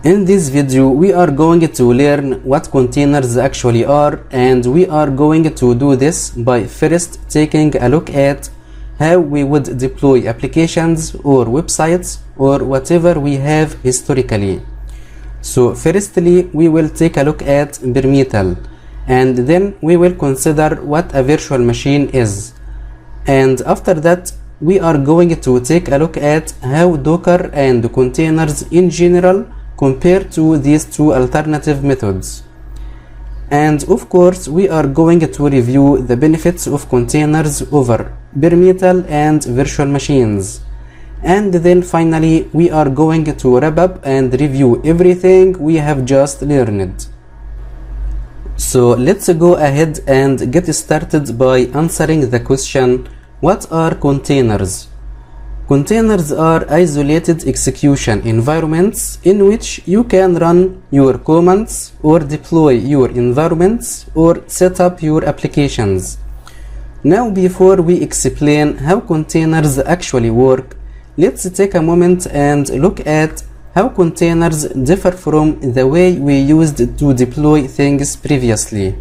In this video, we are going to learn what containers actually are, and we are going to do this by first taking a look at how we would deploy applications or websites or whatever we have historically. So firstly, we will take a look at bare metal, and then we will consider what a virtual machine is. And after that, we are going to take a look at how Docker and containers in general compared to these two alternative methods. And of course, we are going to review the benefits of containers over bare metal and virtual machines. And then finally, we are going to wrap up and review everything we have just learned. So let's go ahead and get started by answering the question, what are containers? Containers are isolated execution environments in which you can run your commands or deploy your environments or set up your applications. Now, before we explain how containers actually work, let's take a moment and look at how containers differ from the way we used to deploy things previously.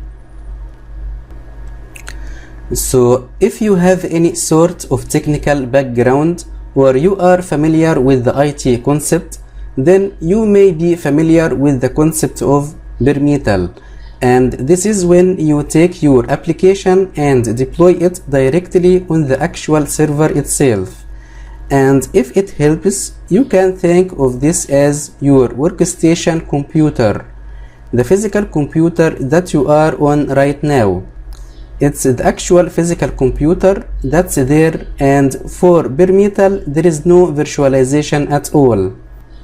So, if you have any sort of technical background or you are familiar with the IT concept, then you may be familiar with the concept of bare metal. And this is when you take your application and deploy it directly on the actual server itself. And if it helps, you can think of this as your workstation computer, the physical computer that you are on right now. It's the actual physical computer that's there, and for bare metal there is no virtualization at all.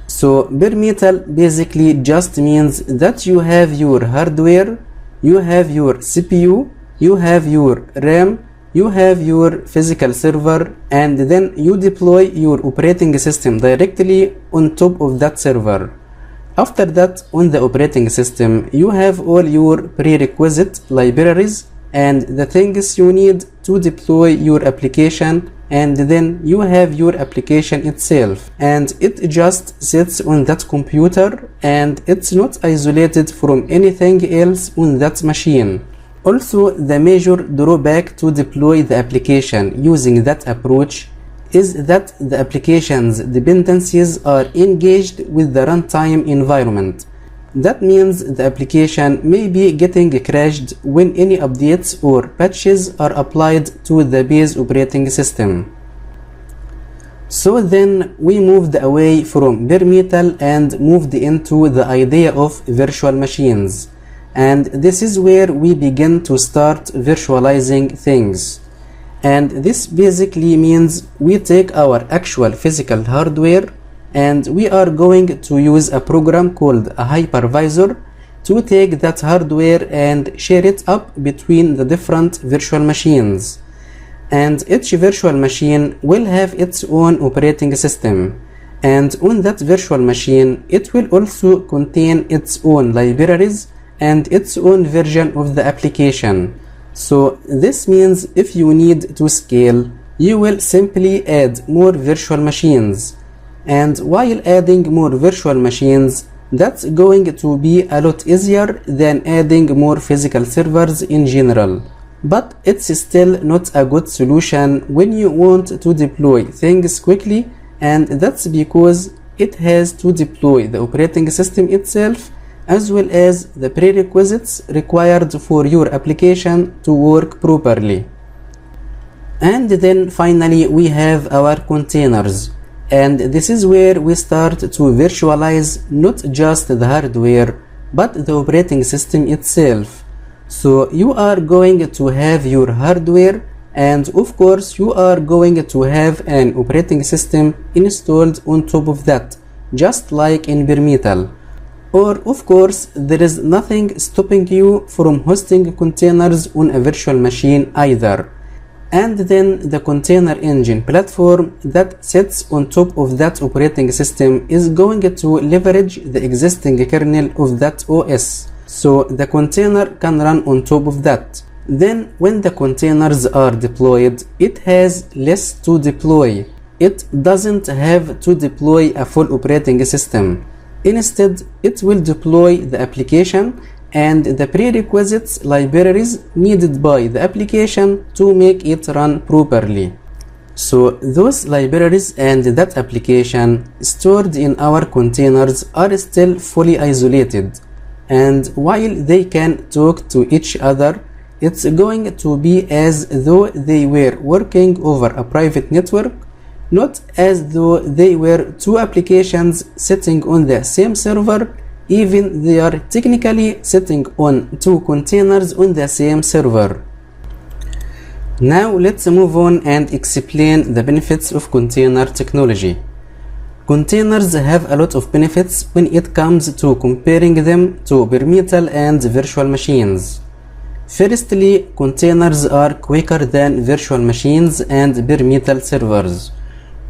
So bare metal basically just means that you have your hardware, you have your CPU, you have your RAM, you have your physical server, and then you deploy your operating system directly on top of that server. After that, on the operating system, you have all your prerequisite libraries and the things you need to deploy your application, and then you have your application itself, and it just sits on that computer and it's not isolated from anything else on that machine. Also, the major drawback to deploy the application using that approach is that the application's dependencies are engaged with the runtime environment. That means the application may be getting crashed when any updates or patches are applied to the base operating system. So then we moved away from bare metal and moved into the idea of virtual machines. And this is where we begin to start virtualizing things. And this basically means we take our actual physical hardware and we are going to use a program called a hypervisor to take that hardware and share it up between the different virtual machines. And each virtual machine will have its own operating system. And on that virtual machine, it will also contain its own libraries and its own version of the application. So this means if you need to scale, you will simply add more virtual machines. And while adding more virtual machines, that's going to be a lot easier than adding more physical servers in general. But it's still not a good solution when you want to deploy things quickly, and that's because it has to deploy the operating system itself as well as the prerequisites required for your application to work properly. And then finally we have our containers. And this is where we start to virtualize not just the hardware, but the operating system itself. So you are going to have your hardware, and of course you are going to have an operating system installed on top of that, just like in bare metal. Or of course, there is nothing stopping you from hosting containers on a virtual machine either. And then the container engine platform that sits on top of that operating system is going to leverage the existing kernel of that OS. So the container can run on top of that. Then when the containers are deployed, it has less to deploy. It doesn't have to deploy a full operating system. Instead, it will deploy the application and the prerequisites libraries needed by the application to make it run properly. So those libraries and that application stored in our containers are still fully isolated, and while they can talk to each other, it's going to be as though they were working over a private network, not as though they were two applications sitting on the same server, even they are technically sitting on two containers on the same server. Now let's move on and explain the benefits of container technology. Containers have a lot of benefits when it comes to comparing them to bare metal and virtual machines. Firstly, containers are quicker than virtual machines and bare metal servers.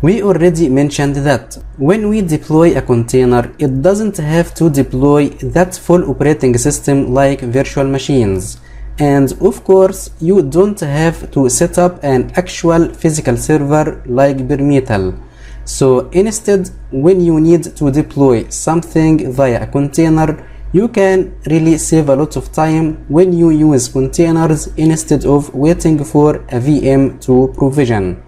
We already mentioned that when we deploy a container, it doesn't have to deploy that full operating system like virtual machines. And of course, you don't have to set up an actual physical server like bare metal. So instead, when you need to deploy something via a container, you can really save a lot of time when you use containers instead of waiting for a VM to provision.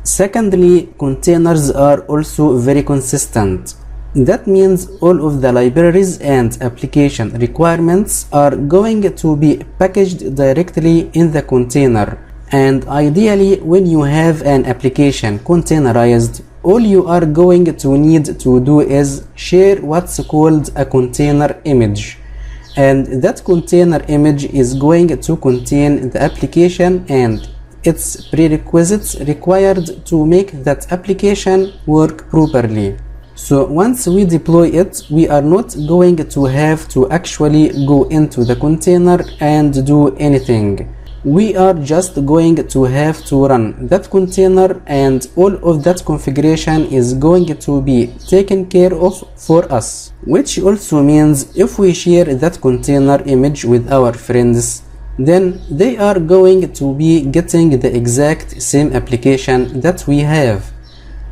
Secondly, containers are also very consistent. That means all of the libraries and application requirements are going to be packaged directly in the container. And ideally, when you have an application containerized, all you are going to need to do is share what's called a container image. And that container image is going to contain the application and its prerequisites required to make that application work properly. So once we deploy it, we are not going to have to actually go into the container and do anything. We are just going to have to run that container, and all of that configuration is going to be taken care of for us. Which also means if we share that container image with our friends, then they are going to be getting the exact same application that we have.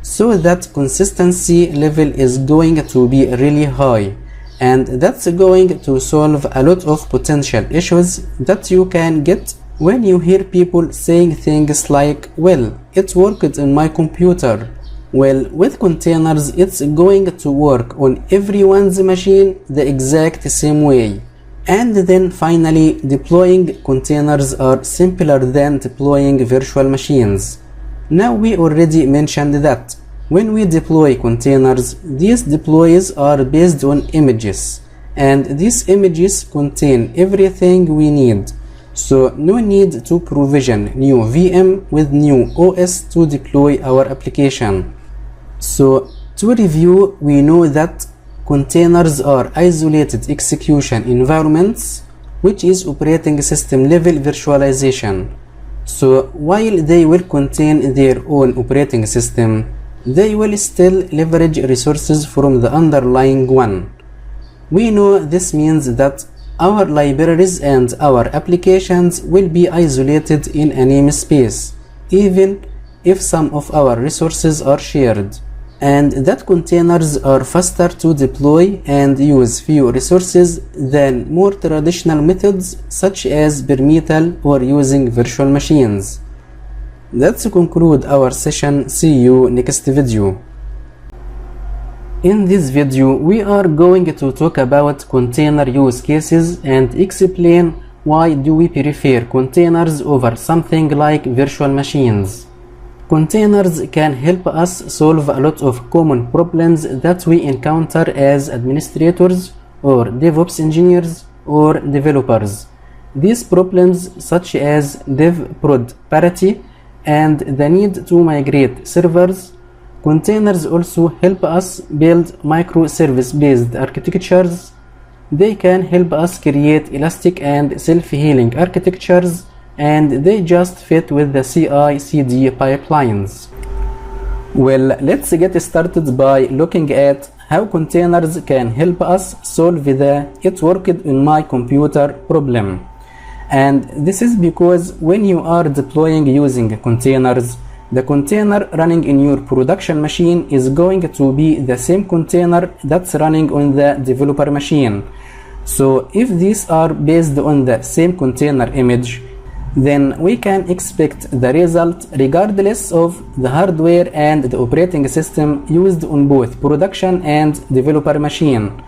So that consistency level is going to be really high, and that's going to solve a lot of potential issues that you can get when you hear people saying things like, well, it worked on my computer. Well, with containers, it's going to work on everyone's machine the exact same way. And then finally, deploying containers are simpler than deploying virtual machines. Now we already mentioned that when we deploy containers, these deploys are based on images, and these images contain everything we need. So no need to provision new VM with new OS to deploy our application. So to review, we know that containers are isolated execution environments, which is operating system level virtualization. So while they will contain their own operating system, they will still leverage resources from the underlying one. We know this means that our libraries and our applications will be isolated in a namespace, even if some of our resources are shared, and that containers are faster to deploy and use few resources than more traditional methods such as bare metal or using virtual machines. That's to conclude our session. See you next video. In this video, we are going to talk about container use cases and explain why do we prefer containers over something like virtual machines. Containers can help us solve a lot of common problems that we encounter as administrators or DevOps engineers or developers. These problems such as dev-prod parity and the need to migrate servers. Containers also help us build microservice-based architectures. They can help us create elastic and self-healing architectures, and they just fit with the CI/CD pipelines. Well, let's get started by looking at how containers can help us solve the "it worked on my computer" problem. And this is because when you are deploying using containers, the container running in your production machine is going to be the same container that's running on the developer machine. So if these are based on the same container image, then we can expect the result regardless of the hardware and the operating system used on both production and developer machine.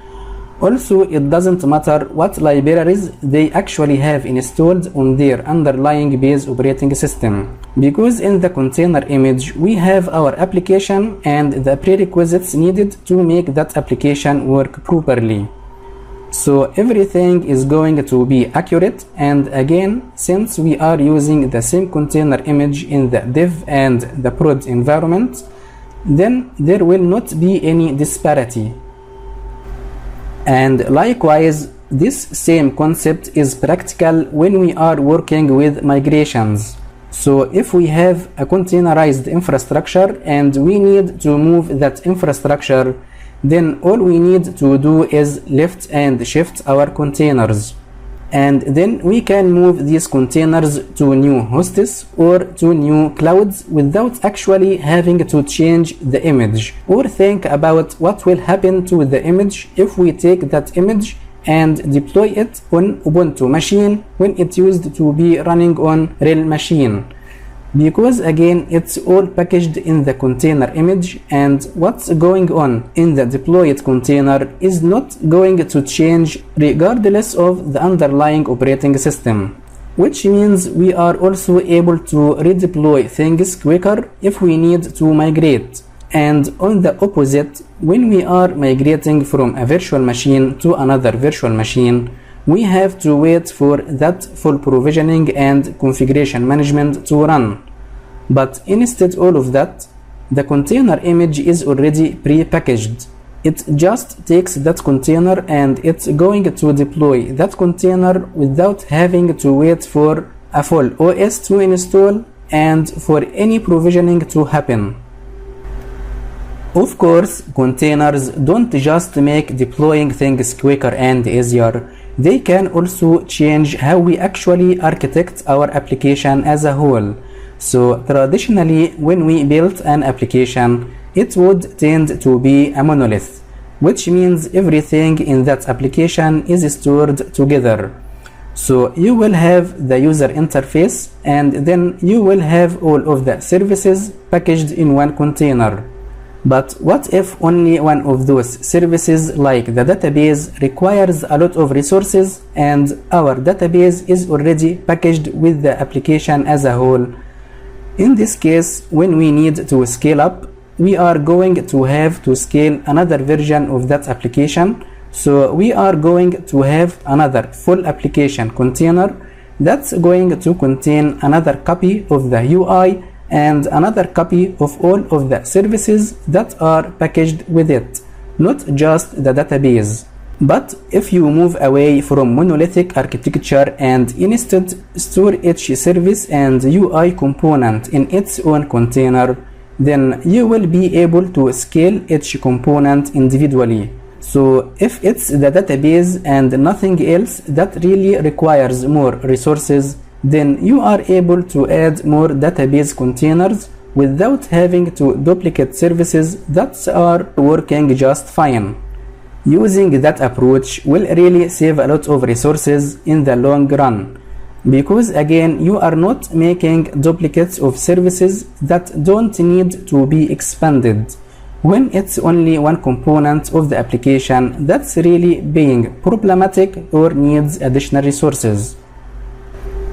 Also, it doesn't matter what libraries they actually have installed on their underlying base operating system, because in the container image we have our application and the prerequisites needed to make that application work properly. So everything is going to be accurate, and again, since we are using the same container image in the dev and the prod environment, then there will not be any disparity. And likewise, this same concept is practical when we are working with migrations. So if we have a containerized infrastructure and we need to move that infrastructure, then all we need to do is lift and shift our containers. And then we can move these containers to new hosts or to new clouds without actually having to change the image or think about what will happen to the image if we take that image and deploy it on Ubuntu machine when it used to be running on real machine. Because again, it's all packaged in the container image, and what's going on in the deployed container is not going to change regardless of the underlying operating system, which means we are also able to redeploy things quicker if we need to migrate. And on the opposite, when we are migrating from a virtual machine to another virtual machine, we have to wait for that full provisioning and configuration management to run. But instead all of that, the container image is already pre-packaged. It just takes that container and it's going to deploy that container without having to wait for a full OS to install and for any provisioning to happen. Of course, containers don't just make deploying things quicker and easier. They can also change how we actually architect our application as a whole. So traditionally, when we built an application, it would tend to be a monolith, which means everything in that application is stored together. So you will have the user interface, and then you will have all of the services packaged in one container. But what if only one of those services, like the database, requires a lot of resources and our database is already packaged with the application as a whole? In this case, when we need to scale up, we are going to have to scale another version of that application. So we are going to have another full application container that's going to contain another copy of the UI and another copy of all of the services that are packaged with it, not just the database. But if you move away from monolithic architecture and instead store each service and UI component in its own container, then you will be able to scale each component individually. So if it's the database and nothing else that really requires more resources, then you are able to add more database containers without having to duplicate services that are working just fine. Using that approach will really save a lot of resources in the long run, because again, you are not making duplicates of services that don't need to be expanded when it's only one component of the application that's really being problematic or needs additional resources.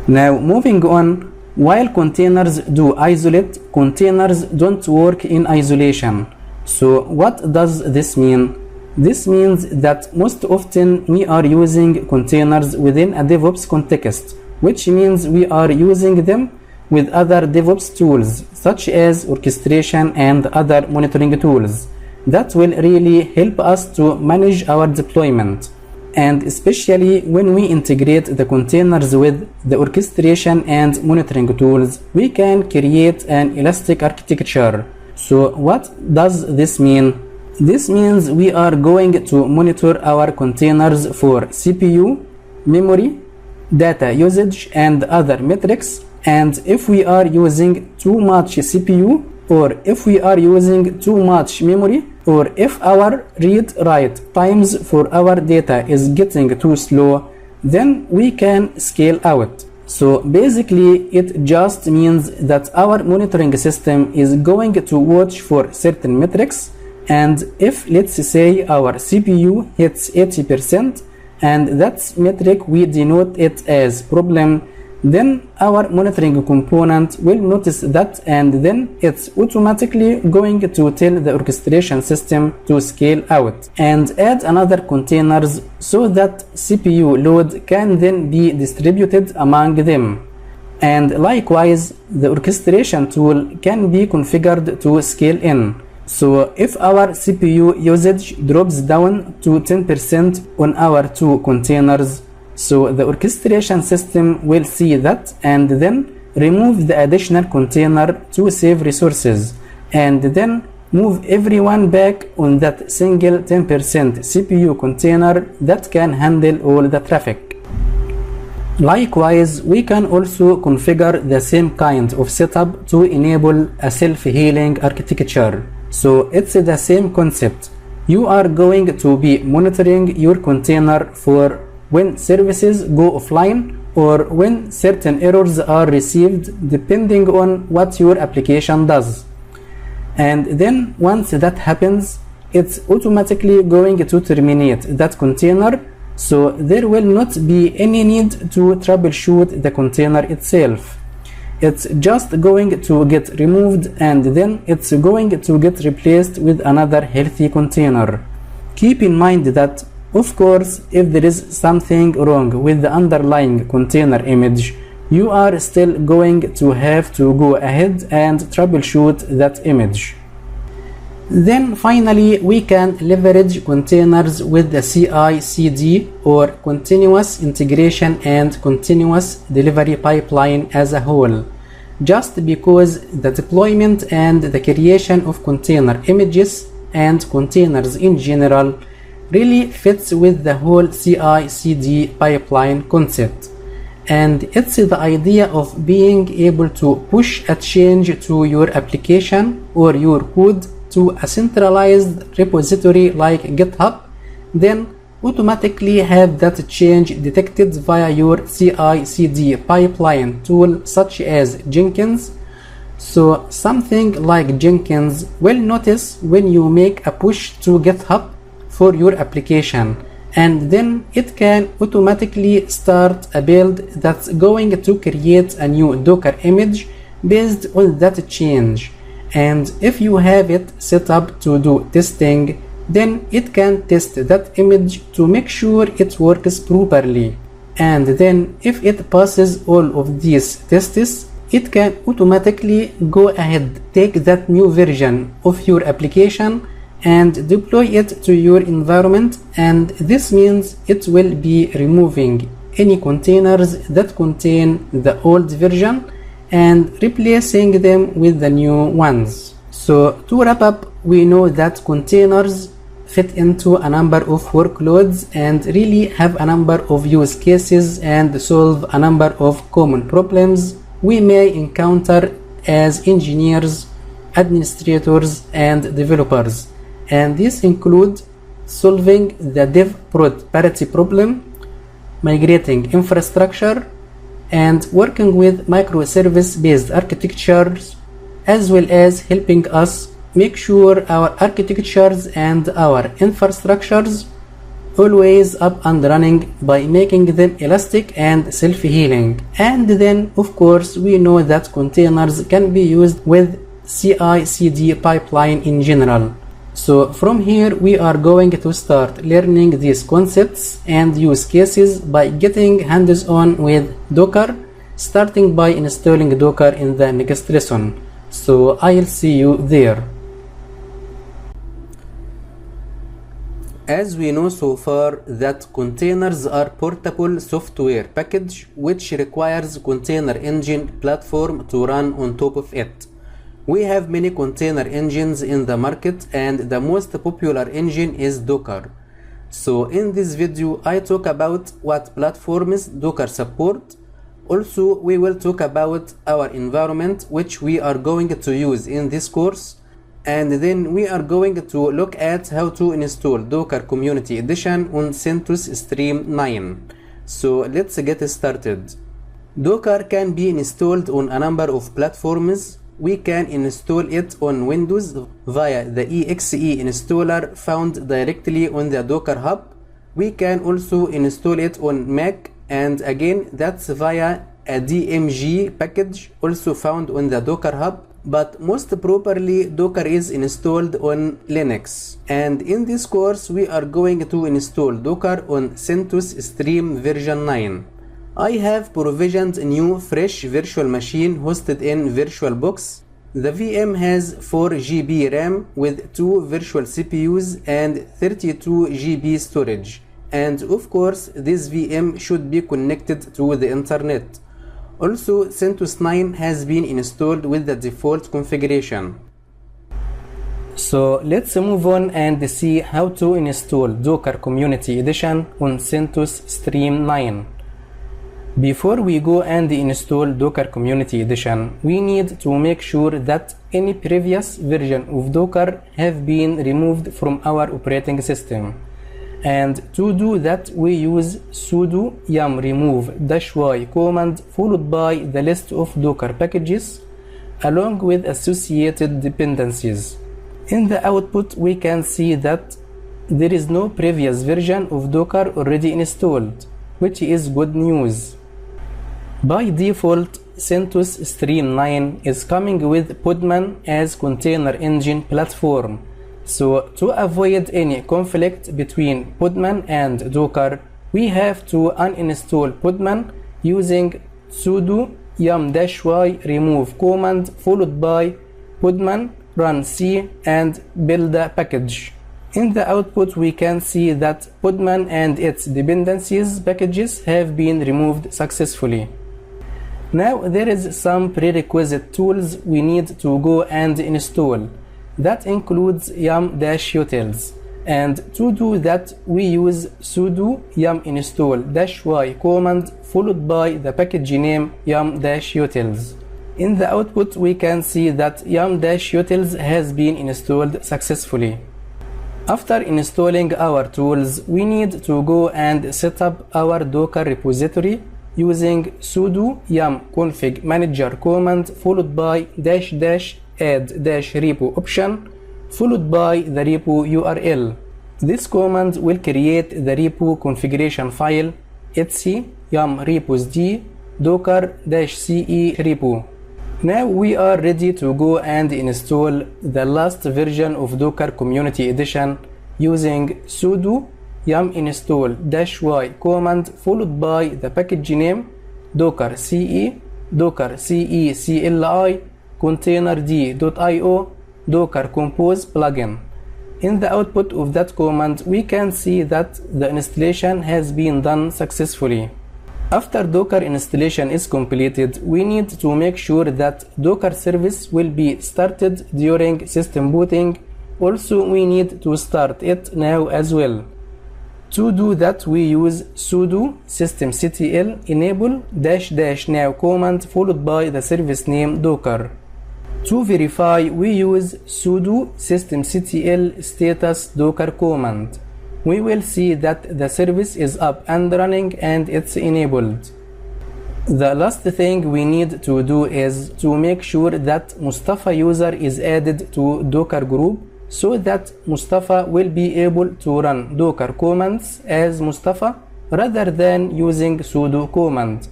Now moving on, while containers do isolate, containers don't work in isolation. So what does this mean? This means that most often we are using containers within a DevOps context, which means we are using them with other DevOps tools such as orchestration and other monitoring tools that will really help us to manage our deployment. And especially when we integrate the containers with the orchestration and monitoring tools, we can create an elastic architecture. So what does this mean? This means we are going to monitor our containers for CPU, memory, data usage, and other metrics And if we are using too much CPU, or if we are using too much memory, or if our read-write times for our data is getting too slow, then we can scale out. So basically it just means that our monitoring system is going to watch for certain metrics, and if let's say our CPU hits 80% and that metric we denote it as problem, then our monitoring component will notice that, and then it's automatically going to tell the orchestration system to scale out and add another containers so that CPU load can then be distributed among them. And likewise, the orchestration tool can be configured to scale in. So if our CPU usage drops down to 10% on our 2 containers, so the orchestration system will see that and then remove the additional container to save resources, and then move everyone back on that single 10% CPU container that can handle all the traffic. Likewise, we can also configure the same kind of setup to enable a self-healing architecture. So it's the same concept. You are going to be monitoring your container for when services go offline or when certain errors are received, depending on what your application does. And then once that happens, it's automatically going to terminate that container, so there will not be any need to troubleshoot the container itself. It's just going to get removed, and then it's going to get replaced with another healthy container. Keep in mind that, of course, if there is something wrong with the underlying container image, you are still going to have to go ahead and troubleshoot that image. Then finally, we can leverage containers with the CI/CD, or continuous integration and continuous delivery pipeline as a whole, just because the deployment and the creation of container images and containers in general really fits with the whole CI/CD pipeline concept. And it's the idea of being able to push a change to your application or your code to a centralized repository like GitHub, then automatically have that change detected via your CI/CD pipeline tool such as Jenkins. So something like Jenkins will notice when you make a push to GitHub for your application, and then it can automatically start a build that's going to create a new Docker image based on that change. And if you have it set up to do testing, then it can test that image to make sure it works properly. And then if it passes all of these tests, it can automatically go ahead, take that new version of your application and deploy it to your environment, and this means it will be removing any containers that contain the old version and replacing them with the new ones. So to wrap up, we know that containers fit into a number of workloads and really have a number of use cases and solve a number of common problems we may encounter as engineers, administrators, and developers. And these include solving the dev-prod parity problem, migrating infrastructure, and working with microservice-based architectures, as well as helping us make sure our architectures and our infrastructures always up and running by making them elastic and self-healing. And then, of course, we know that containers can be used with CI/CD pipeline in general. So from here we are going to start learning these concepts and use cases by getting hands-on with Docker, starting by installing Docker in the next lesson. So I'll see you there. As we know so far that containers are portable software package which requires container engine platform to run on top of it. We have many container engines in the market, and the most popular engine is Docker. So in this video I talk about what platforms Docker support, Also, we will talk about our environment which we are going to use in this course, and then we are going to look at how to install Docker Community Edition on CentOS Stream 9. So let's get started. Docker can be installed on a number of platforms. We can install it on Windows via the exe installer found directly on the Docker Hub. We can also install it on Mac, and again that's via a DMG package also found on the Docker Hub, but most properly Docker is installed on Linux. And in this course we are going to install Docker on CentOS Stream version 9. I have provisioned a new fresh virtual machine hosted in VirtualBox. The VM has 4 GB RAM with 2 virtual CPUs and 32 GB storage. And of course this VM should be connected to the internet. Also, CentOS 9 has been installed with the default configuration. So let's move on and see how to install Docker Community Edition on CentOS Stream 9. Before we go and install Docker Community Edition, we need to make sure that any previous version of Docker have been removed from our operating system. And to do that, we use sudo yum remove -y command followed by the list of Docker packages along with associated dependencies. In the output, we can see that there is no previous version of Docker already installed, which is good news. By default, CentOS Stream 9 is coming with Podman as container engine platform. So to avoid any conflict between Podman and Docker, we have to uninstall Podman using sudo yum-y remove command followed by podman run c and build a package. In the output we can see that Podman and its dependencies packages have been removed successfully. Now there is some prerequisite tools we need to go and install. That includes yum-utils, and to do that we use sudo yum install -y command followed by the package name yum-utils. In the output we can see that yum-utils has been installed successfully. After installing our tools, we need to go and set up our Docker repository using sudo yum config manager command followed by --add -repo option followed by the repo URL. This command will create the repo configuration file etc yum repos-d docker-ce repo. Now we are ready to go and install the last version of Docker Community Edition using sudo yum install -y command followed by the package name docker-ce docker-ce-cli containerd.io docker compose plugin. In the output of that command we can see that the installation has been done successfully. After Docker installation is completed, we need to make sure that Docker service will be started during system booting. Also we need to start it now as well. To do that we use sudo systemctl enable --now command followed by the service name docker. To verify we use sudo systemctl status docker command. We will see that the service is up and running and it's enabled. The last thing we need to do is to make sure that Mustafa user is added to Docker group so that Mustafa will be able to run Docker commands as Mustafa rather than using sudo command.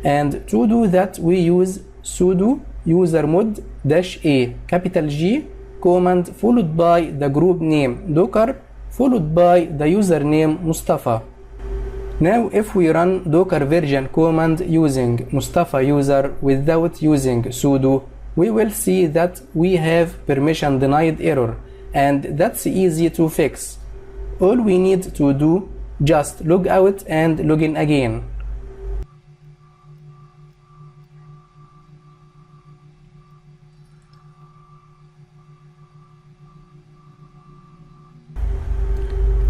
And to do that we use sudo usermod -a capital G command followed by the group name Docker followed by the username Mustafa. Now if we run Docker version command using Mustafa user without using sudo, we will see that we have permission denied error, and that's easy to fix. All we need to do just log out and log in again.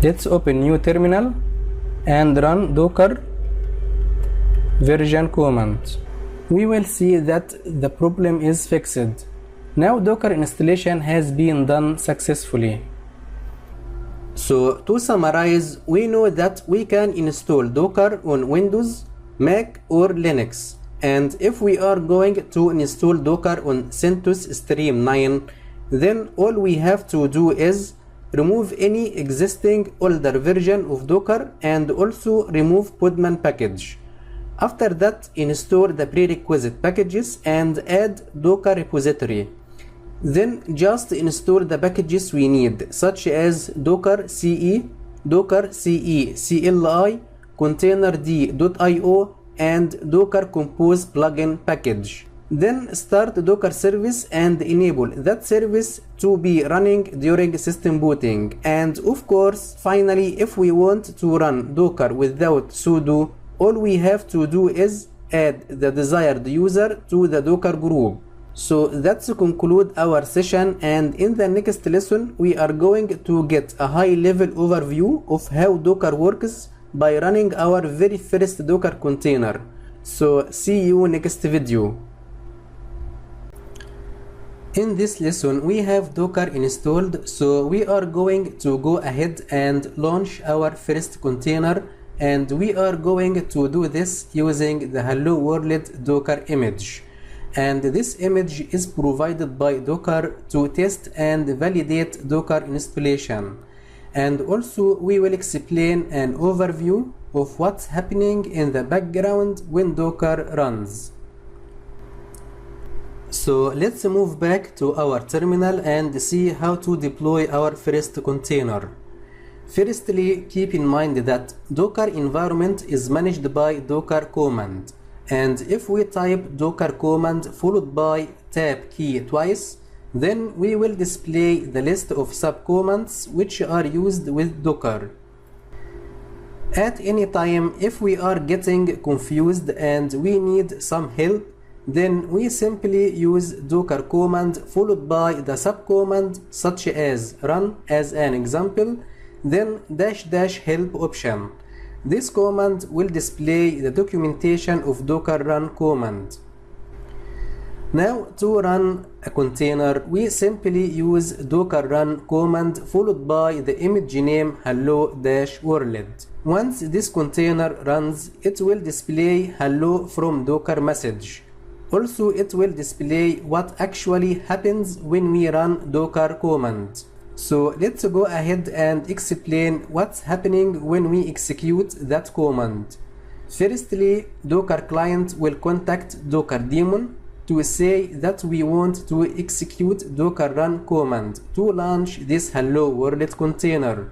Let's open new terminal and run docker version command. We will see that the problem is fixed. Now Docker installation has been done successfully. So to summarize, we know that we can install Docker on Windows, Mac or Linux. And if we are going to install Docker on CentOS Stream 9, then all we have to do is remove any existing older version of Docker and also remove Podman package. After that, install the prerequisite packages and add Docker repository. Then just install the packages we need, such as Docker CE, Docker CE CLI, containerd.io, and Docker Compose plugin package. Then start Docker service and enable that service to be running during system booting. And of course, finally, if we want to run Docker without sudo, all we have to do is add the desired user to the Docker group. So that's to conclude our session, and in the next lesson we are going to get a high level overview of how Docker works by running our very first Docker container. So see you next video. In this lesson we have Docker installed, so we are going to go ahead and launch our first container, and we are going to do this using the Hello World Docker image. And this image is provided by Docker to test and validate Docker installation. And also we will explain an overview of what's happening in the background when Docker runs. So let's move back to our terminal and see how to deploy our first container. Firstly, keep in mind that Docker environment is managed by Docker command. And if we type Docker command followed by tab key twice, then we will display the list of subcommands which are used with Docker. At any time, if we are getting confused and we need some help, then we simply use Docker command followed by the subcommand such as run as an example, then -- help option. This command will display the documentation of Docker run command. Now to run a container, we simply use Docker run command followed by the image name hello-world. Once this container runs, it will display hello from Docker message. Also, it will display what actually happens when we run Docker command. So let's go ahead and explain what's happening when we execute that command. Firstly, Docker client will contact Docker daemon to say that we want to execute Docker run command to launch this hello world container.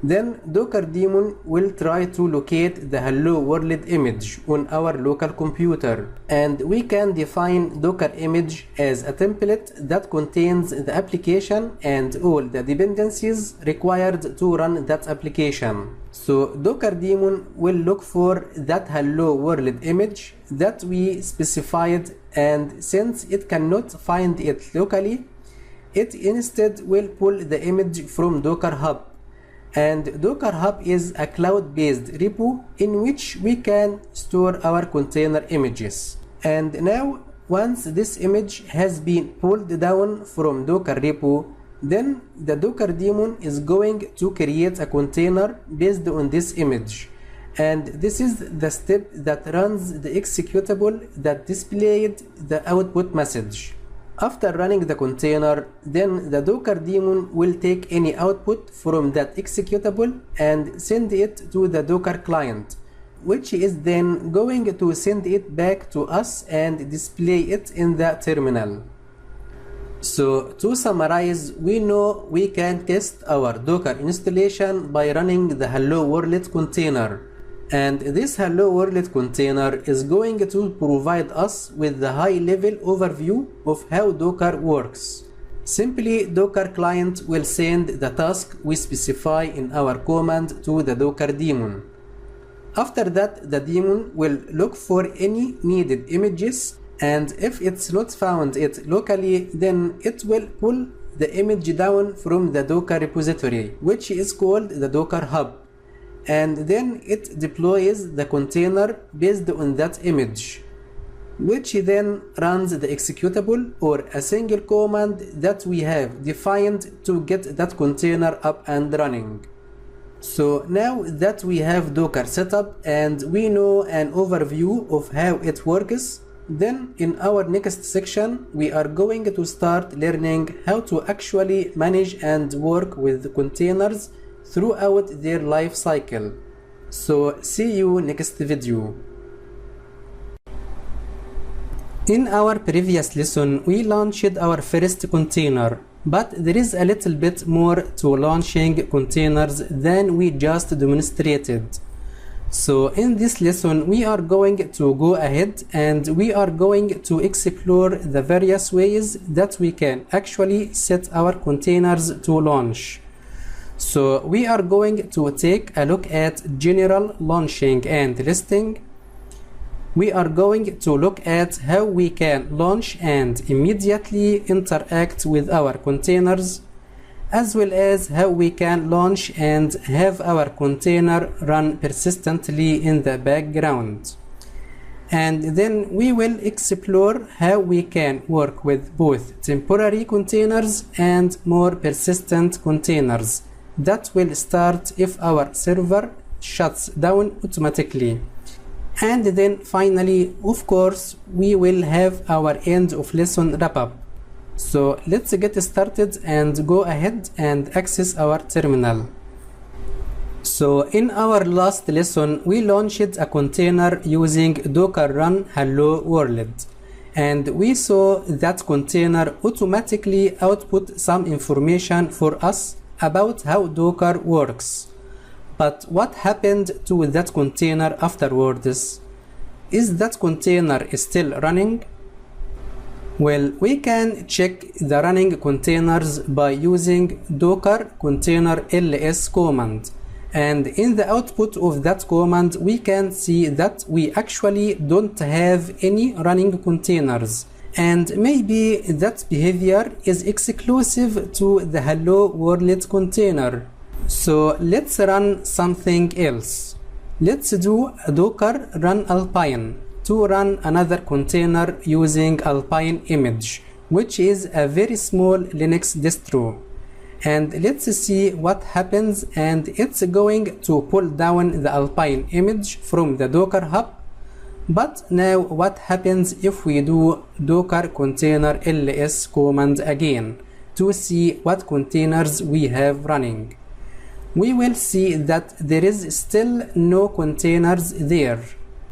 Then Docker daemon will try to locate the hello world image on our local computer, and we can define Docker image as a template that contains the application and all the dependencies required to run that application. So Docker daemon will look for that hello world image that we specified, and since it cannot find it locally, it instead will pull the image from Docker Hub. And Docker Hub is a cloud-based repo in which we can store our container images. And now, once this image has been pulled down from Docker repo, then the Docker daemon is going to create a container based on this image. And this is the step that runs the executable that displayed the output message. After running the container, then the Docker daemon will take any output from that executable and send it to the Docker client, which is then going to send it back to us and display it in the terminal. So to summarize, we know we can test our Docker installation by running the Hello World container. And this Hello World container is going to provide us with the high-level overview of how Docker works. Simply, Docker client will send the task we specify in our command to the Docker daemon. After that, the daemon will look for any needed images, and if it's not found it locally, then it will pull the image down from the Docker repository, which is called the Docker Hub. and then it deploys the container based on that image, which then runs the executable or a single command that we have defined to get that container up and running. So now that we have Docker setup and we know an overview of how it works, then in our next section we are going to start learning how to actually manage and work with containers throughout their life cycle. So see you next video. In our previous lesson, we launched our first container, but there is a little bit more to launching containers than we just demonstrated. So in this lesson, we are going to go ahead and we are going to explore the various ways that we can actually set our containers to launch. So we are going to take a look at general launching and listing. We are going to look at how we can launch and immediately interact with our containers, as well as how we can launch and have our container run persistently in the background. And then we will explore how we can work with both temporary containers and more persistent containers that will start if our server shuts down automatically. And then finally, of course, we will have our end of lesson wrap up. So let's get started and go ahead and access our terminal. So in our last lesson, we launched a container using docker run hello world. And we saw that container automatically output some information for us about how Docker works. But what happened to that container afterwards? Is that container still running? Well, we can check the running containers by using docker container ls command. And in the output of that command, we can see that we actually don't have any running containers. And maybe that behavior is exclusive to the hello world container. So let's run something else. Let's do docker run alpine to run another container using alpine image, which is a very small Linux distro. And let's see what happens, and it's going to pull down the alpine image from the docker hub. But now what happens if we do docker container ls command again to see what containers we have running? We will see that there is still no containers there.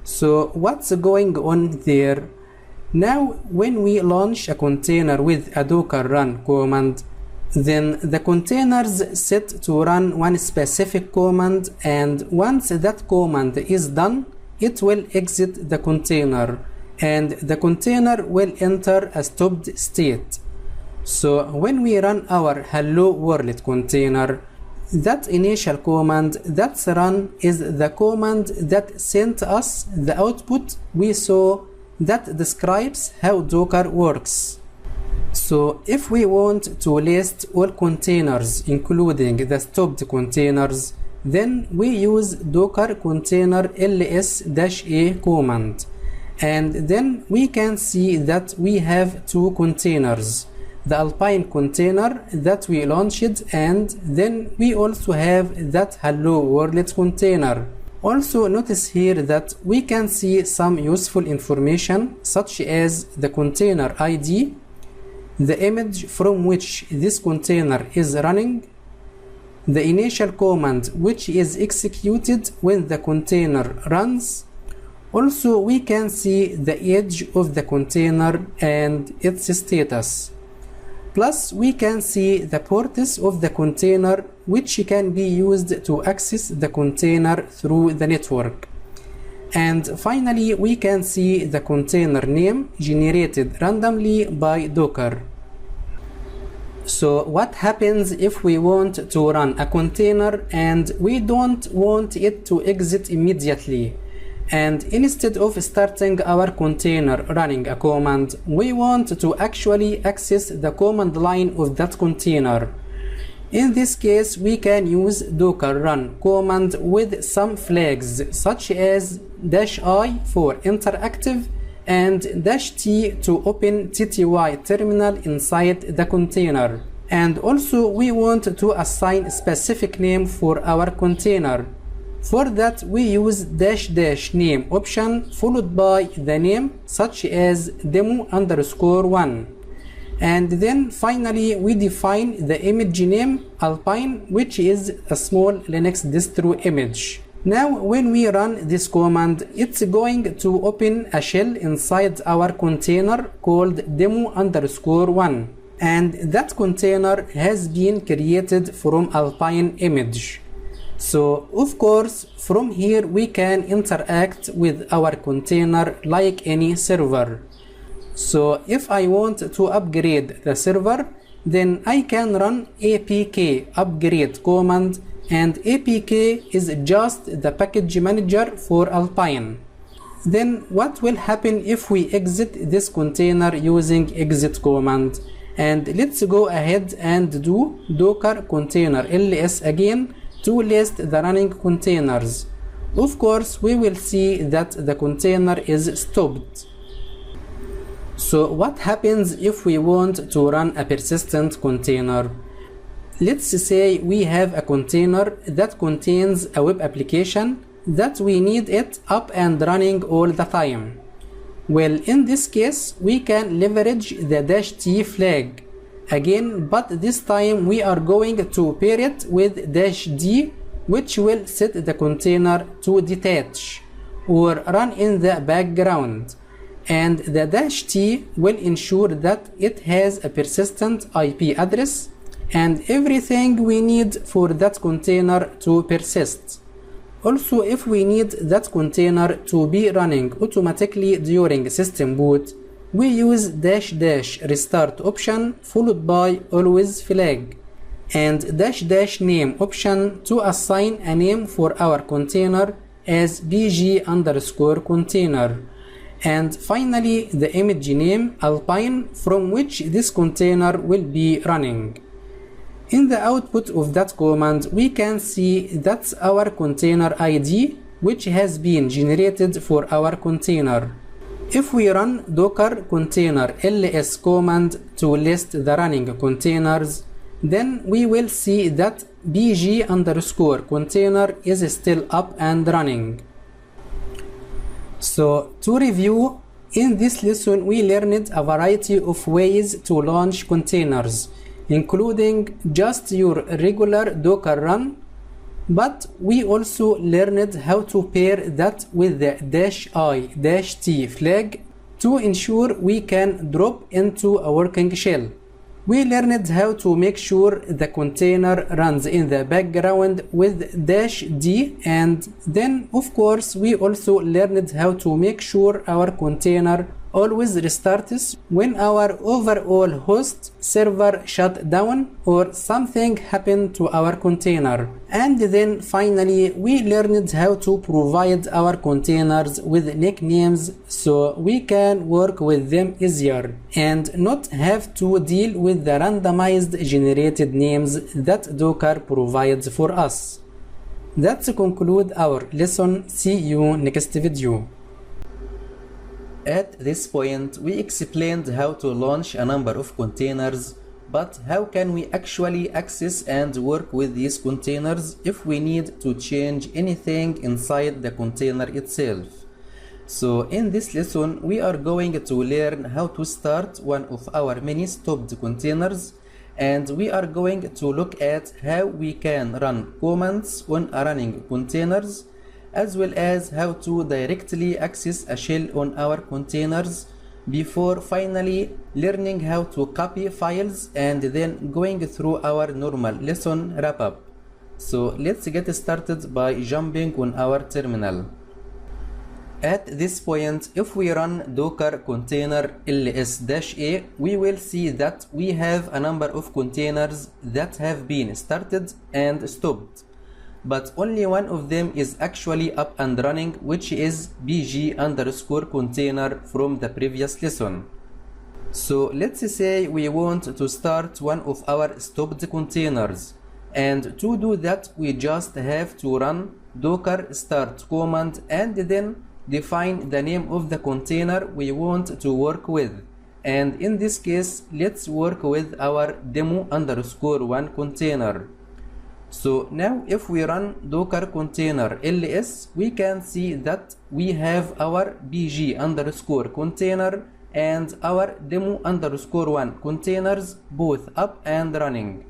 So what's going on there? Now when we launch a container with a docker run command, then the containers set to run one specific command, and once that command is done, it will exit the container and the container will enter a stopped state. So when we run our hello world container, that initial command that's run is the command that sent us the output we saw that describes how Docker works. So if we want to list all containers including the stopped containers, then we use docker container ls-a command, and then we can see that we have two containers, the alpine container that we launched, and then we also have that hello world container. Also notice here that we can see some useful information such as the container ID, the image from which this container is running, the initial command which is executed when the container runs. Also we can see the age of the container and its status. Plus we can see the ports of the container which can be used to access the container through the network. And finally we can see the container name generated randomly by Docker. So what happens if we want to run a container and we don't want it to exit immediately? And instead of starting our container running a command, we want to actually access the command line of that container. In this case, we can use docker run command with some flags such as -i for interactive and -t to open TTY terminal inside the container. And also we want to assign a specific name for our container. For that we use --name option followed by the name such as demo_1. And then finally we define the image name Alpine, which is a small Linux distro image. Now when we run this command, it's going to open a shell inside our container called demo_1. And that container has been created from Alpine image. So of course from here we can interact with our container like any server. So if I want to upgrade the server, then I can run apk upgrade command, and apk is just the package manager for Alpine. Then what will happen if we exit this container using exit command? And let's go ahead and do docker container ls again to list the running containers. Of course we will see that the container is stopped. So what happens if we want to run a persistent container? Let's say we have a container that contains a web application that we need it up and running all the time. Well, in this case we can leverage the -t flag again, but this time we are going to pair it with -d, which will set the container to detach or run in the background. And the -t will ensure that it has a persistent IP address and everything we need for that container to persist. Also, if we need that container to be running automatically during system boot, we use --restart option followed by always flag and --name option to assign a name for our container as bg_container. And finally the image name Alpine from which this container will be running. In the output of that command we can see that's our container ID, which has been generated for our container. If we run docker container ls command to list the running containers, then we will see that bg_container is still up and running. So to review, in this lesson we learned a variety of ways to launch containers, including just your regular docker run, but we also learned how to pair that with the -i-t flag to ensure we can drop into a working shell. We learned how to make sure the container runs in the background with -d, and then of course we also learned how to make sure our container always restarts when our overall host server shut down or something happened to our container. And then finally we learned how to provide our containers with nicknames so we can work with them easier and not have to deal with the randomized generated names that Docker provides for us. That concludes our lesson. See you next video. At this point, we explained how to launch a number of containers, but how can we actually access and work with these containers if we need to change anything inside the container itself? So in this lesson, we are going to learn how to start one of our many stopped containers, and we are going to look at how we can run commands on a running containers, as well as how to directly access a shell on our containers, before finally learning how to copy files and then going through our normal lesson wrap-up. So let's get started by jumping on our terminal. At this point, if we run docker container ls-a, we will see that we have a number of containers that have been started and stopped, but only one of them is actually up and running, which is bg_container from the previous lesson. So let's say we want to start one of our stopped containers. And to do that, we just have to run docker start command and then define the name of the container we want to work with. And in this case, let's work with our demo_1 container. So now if we run docker container ls, we can see that we have our bg_container and our demo_1 containers both up and running.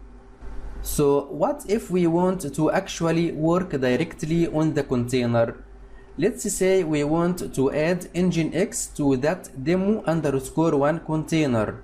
So what if we want to actually work directly on the container? Let's say we want to add nginx to that demo_1 container.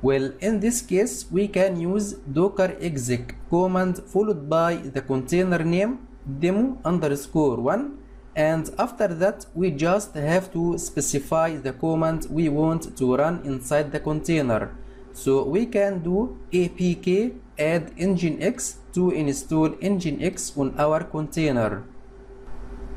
Well, in this case, we can use docker exec command followed by the container name demo_1, and after that we just have to specify the command we want to run inside the container. So we can do apk add nginx to install nginx on our container.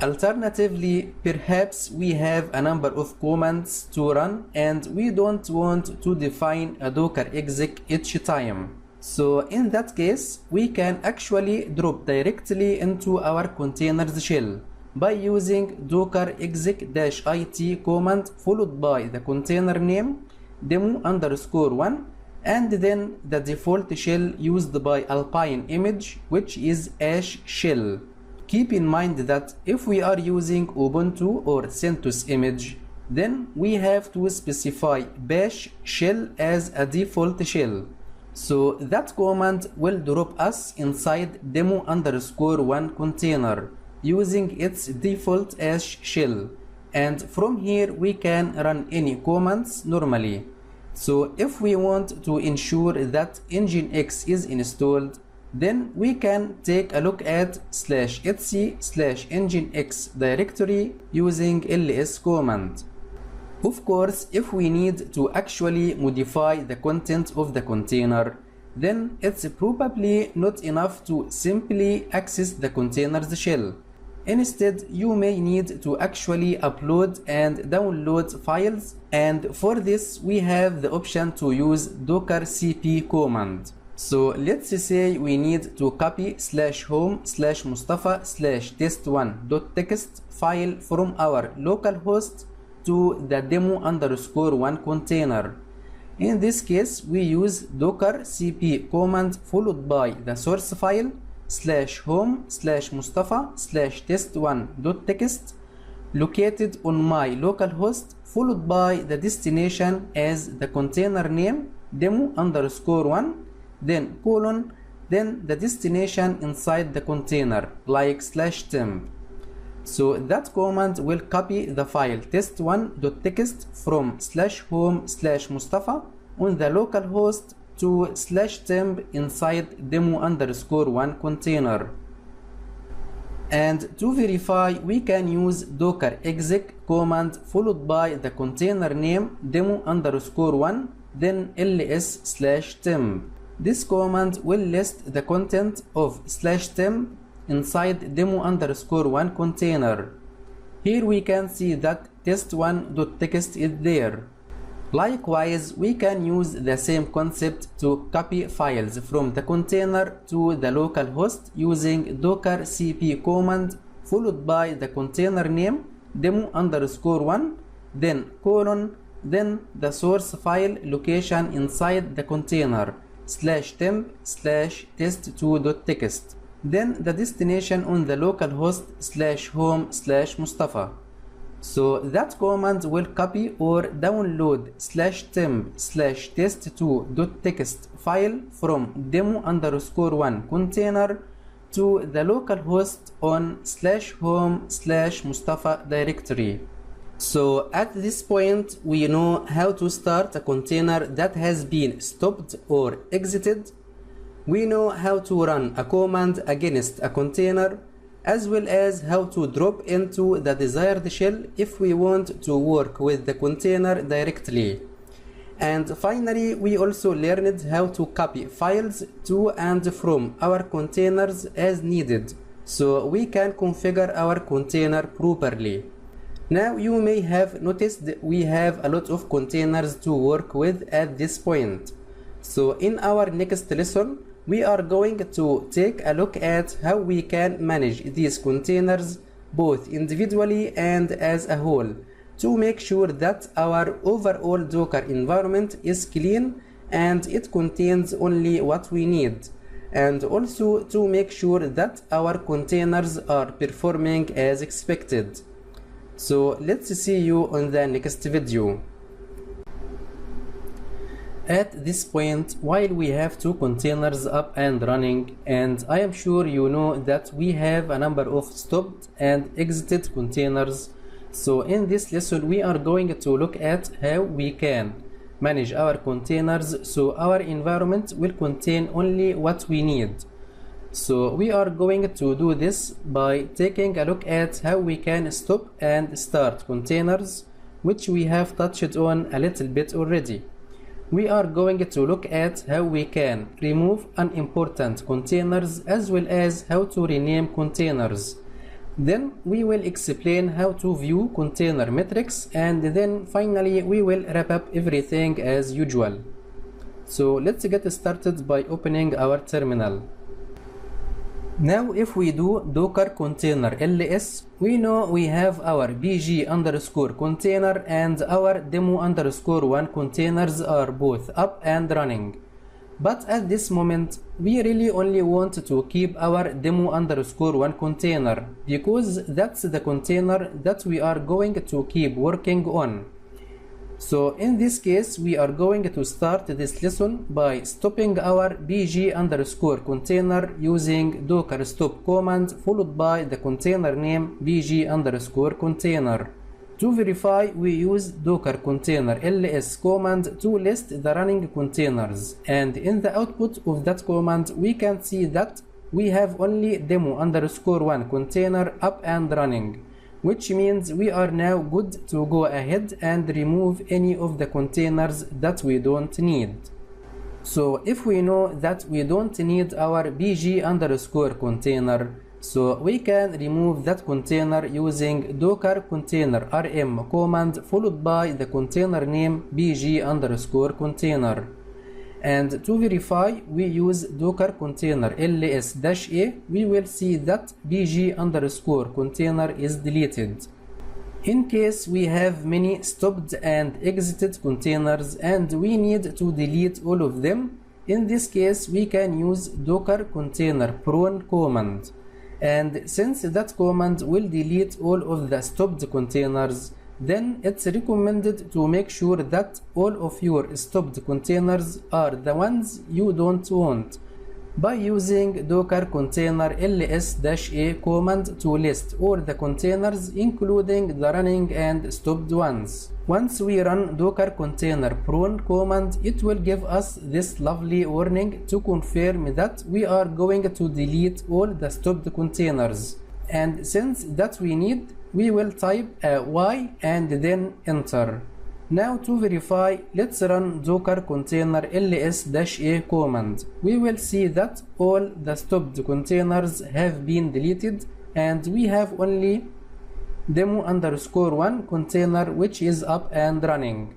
Alternatively, perhaps we have a number of commands to run and we don't want to define a docker exec each time. So in that case, we can actually drop directly into our containers shell by using docker exec-it command followed by the container name demo_1 and then the default shell used by Alpine image, which is ash shell. Keep in mind that if we are using Ubuntu or CentOS image, then we have to specify bash shell as a default shell. So that command will drop us inside demo_1 container using its default ash shell, and from here we can run any commands normally. So if we want to ensure that nginx is installed, then we can take a look at /etc/nginx directory using ls command. Of course, if we need to actually modify the content of the container, then it's probably not enough to simply access the container's shell. Instead, you may need to actually upload and download files, and for this we have the option to use docker cp command. So let's say we need to copy /home/mustafa/test1.txt file from our local host to the demo_1 container. In this case, we use docker cp command followed by the source file /home/mustafa/test1.txt located on my local host followed by the destination as the container name demo_1, then colon, then the destination inside the container like /temp. So that command will copy the file test1.txt from /home/mustafa on the local host to /temp inside demo_1 container. And to verify, we can use docker exec command followed by the container name demo_1, then ls/temp. This command will list the content of /temp inside demo_1 container. Here we can see that test1.txt is there. Likewise, we can use the same concept to copy files from the container to the local host using docker cp command followed by the container name demo_1, then colon, then the source file location inside the container /temp/test2.txt, then the destination on the local host /home/mustafa. So that command will copy or download /temp/test2.txt file from demo_1 container to the local host on /home/mustafa directory. So at this point, we know how to start a container that has been stopped or exited. We know how to run a command against a container, as well as how to drop into the desired shell if we want to work with the container directly. And finally, we also learned how to copy files to and from our containers as needed, so we can configure our container properly. Now you may have noticed that we have a lot of containers to work with at this point. So in our next lesson, we are going to take a look at how we can manage these containers both individually and as a whole to make sure that our overall Docker environment is clean and it contains only what we need, and also to make sure that our containers are performing as expected. So let's see you on the next video. At this point, while we have two containers up and running, and I am sure you know that we have a number of stopped and exited containers, so in this lesson we are going to look at how we can manage our containers so our environment will contain only what we need. So we are going to do this by taking a look at how we can stop and start containers, which we have touched on a little bit already. We are going to look at how we can remove unimportant containers as well as how to rename containers. Then we will explain how to view container metrics, and then finally we will wrap up everything as usual. So let's get started by opening our terminal. Now if we do docker container ls, we know we have our bg underscore container and our demo underscore one containers are both up and running. But at this moment, we really only want to keep our demo underscore one container because that's the container that we are going to keep working on. So in this case, we are going to start this lesson by stopping our bg underscore container using docker stop command followed by the container name bg underscore container. To verify, we use docker container ls command to list the running containers, and in the output of that command we can see that we have only demo underscore one container up and running, which means we are now good to go ahead and remove any of the containers that we don't need. So if we know that we don't need our bg underscore container, so we can remove that container using docker container rm command followed by the container name bg underscore container. And to verify, we use docker container ls-a, we will see that bg underscore container is deleted. In case we have many stopped and exited containers and we need to delete all of them, in this case we can use docker container prone command. And since that command will delete all of the stopped containers, then it's recommended to make sure that all of your stopped containers are the ones you don't want by using docker container ls-a command to list all the containers including the running and stopped ones. Once we run docker container prone command, it will give us this lovely warning to confirm that we are going to delete all the stopped containers. And since that we need, we will type a y and then enter. Now to verify, let's run docker container ls-a command. We will see that all the stopped containers have been deleted and we have only demo underscore one container which is up and running.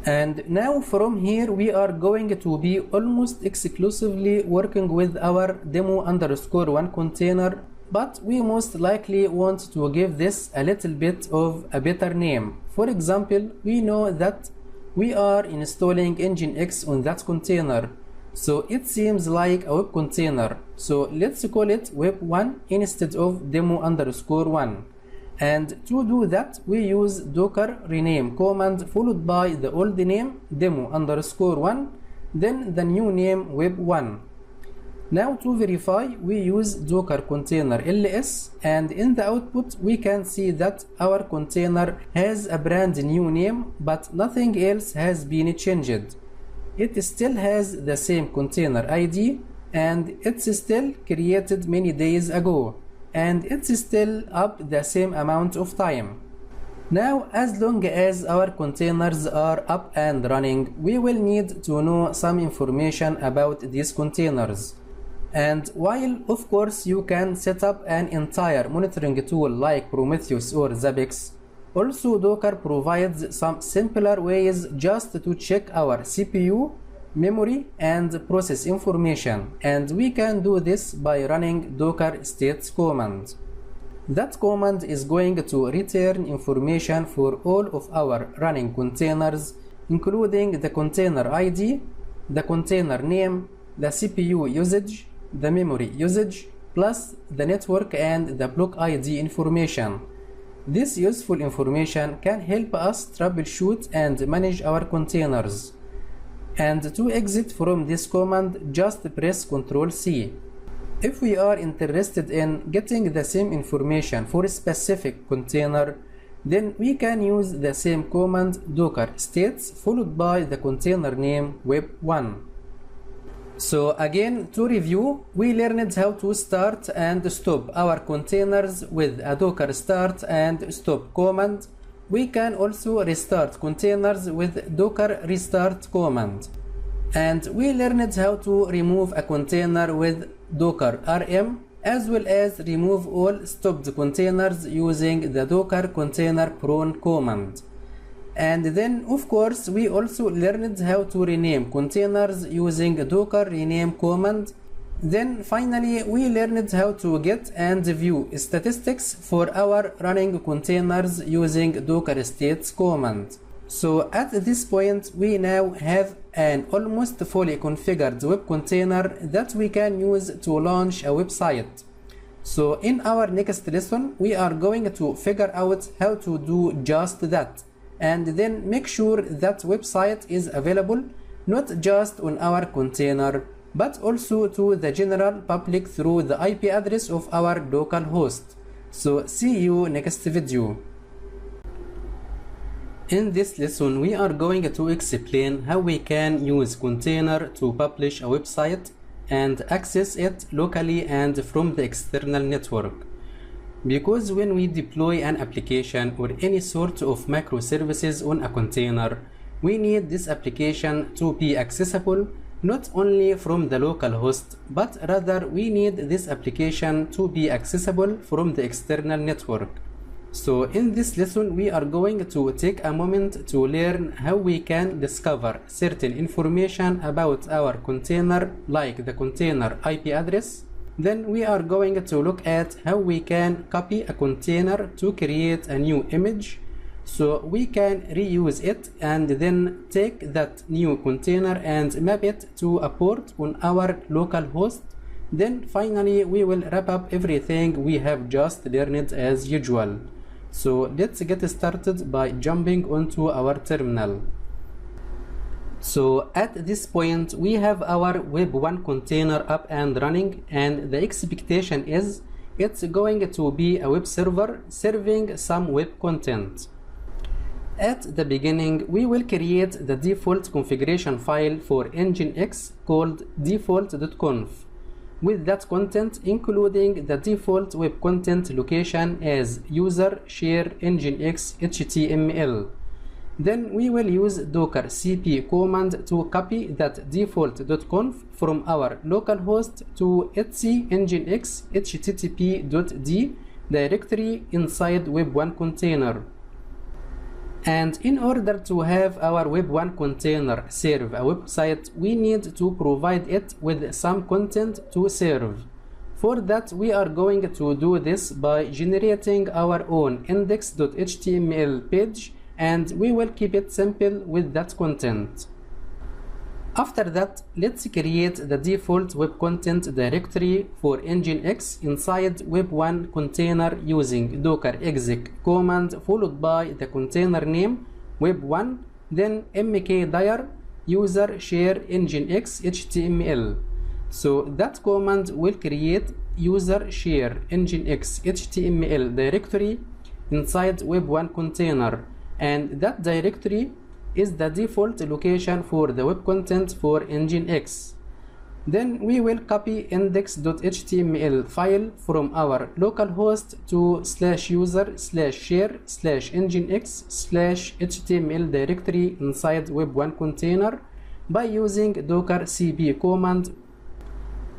And now from here we are going to be almost exclusively working with our demo underscore one container, but we most likely want to give this a little bit of a better name. For example, we know that we are installing Nginx on that container, so it seems like a web container, so let's call it web1 instead of demo underscore one. And to do that, we use docker rename command followed by the old name demo underscore one, then the new name web1. Now to verify, we use docker container ls, and in the output we can see that our container has a brand new name, but nothing else has been changed. It still has the same container ID, and it's still created many days ago, and it's still up the same amount of time. Now, as long as our containers are up and running, we will need to know some information about these containers. And while of course you can set up an entire monitoring tool like Prometheus or Zabbix, also Docker provides some simpler ways just to check our CPU memory and process information, and we can do this by running docker states command. That command is going to return information for all of our running containers, including the container ID, the container name, the CPU usage, the memory usage, plus the network and the block ID information. This useful information can help us troubleshoot and manage our containers. And to exit from this command, just press Ctrl C. If we are interested in getting the same information for a specific container, then we can use the same command docker states followed by the container name web1. So again, to review, we learned how to start and stop our containers with a docker start and stop command. We can also restart containers with docker restart command. And we learned how to remove a container with docker rm, as well as remove all stopped containers using the docker container prone command. And then of course we also learned how to rename containers using docker rename command. Then finally we learned how to get and view statistics for our running containers using docker states command. So at this point we now have an almost fully configured web container that we can use to launch a website. So in our next lesson we are going to figure out how to do just that, and then make sure that website is available not just on our container but also to the general public through the IP address of our local host. So see you next video. In this lesson we are going to explain how we can use container to publish a website and access it locally and from the external network. Because when we deploy an application or any sort of microservices on a container, we need this application to be accessible not only from the local host, but rather we need this application to be accessible from the external network. So in this lesson we are going to take a moment to learn how we can discover certain information about our container, like the container IP address. Then we are going to look at how we can copy a container to create a new image, so we can reuse it and then take that new container and map it to a port on our local host. Then finally we will wrap up everything we have just learned as usual. So let's get started by jumping onto our terminal. So at this point we have our web1 container up and running, and the expectation is it's going to be a web server serving some web content. At the beginning we will create the default configuration file for Nginx called default.conf, with that content including the default web content location as user share nginx html. Then we will use docker cp command to copy that default.conf from our local host to etc nginx http.d directory inside web1 container. And in order to have our web1 container serve a website, we need to provide it with some content to serve. For that we are going to do this by generating our own index.html page, and we will keep it simple with that content. After that, let's create the default web content directory for Nginx inside web1 container using docker exec command followed by the container name web1, then mkdir user share nginx html. So that command will create user share nginx html directory inside web1 container, and that directory is the default location for the web content for Nginx. Then we will copy index.html file from our local host to /user/share/nginx/html directory inside web1 container by using docker cp command.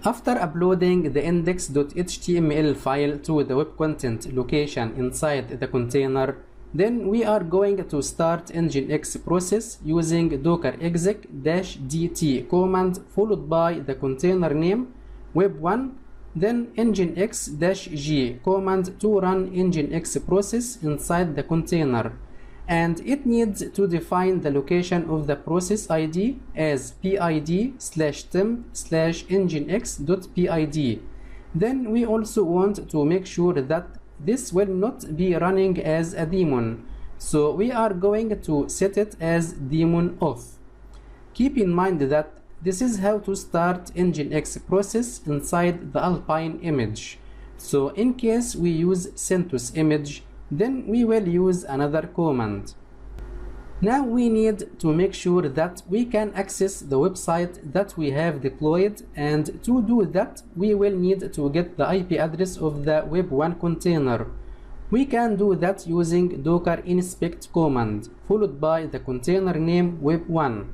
After uploading the index.html file to the web content location inside the container, Then we are going to start nginx process using docker exec-dt command followed by the container name web1, then nginx-g command to run nginx process inside the container, and it needs to define the location of the process ID as pid/temp/nginx.pid. Then we also want to make sure that this will not be running as a daemon, so we are going to set it as daemon off. Keep in mind that this is how to start nginx process inside the Alpine image. So in case we use CentOS image, then we will use another command. Now we need to make sure that we can access the website that we have deployed, and to do that we will need to get the IP address of the web1 container. We can do that using docker inspect command followed by the container name web1.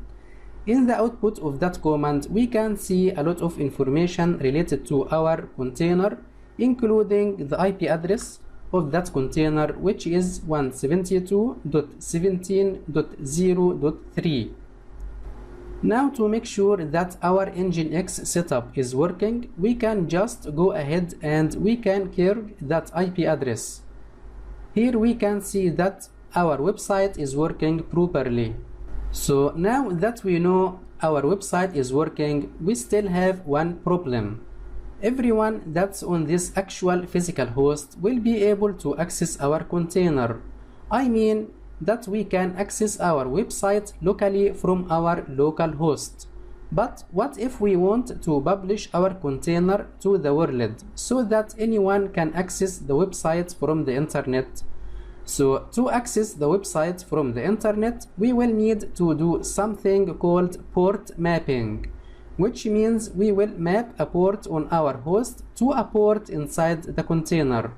In the output of that command we can see a lot of information related to our container, including the IP address of that container, which is 172.17.0.3. Now to make sure that our nginx setup is working, we can just go ahead and we can clear that IP address. Here we can see that our website is working properly. So now that we know our website is working, we still have one problem. Everyone that's on this actual physical host will be able to access our container. I mean that we can access our website locally from our local host. But what if we want to publish our container to the world so that anyone can access the website from the internet? So to access the website from the internet, we will need to do something called port mapping, which means we will map a port on our host to a port inside the container.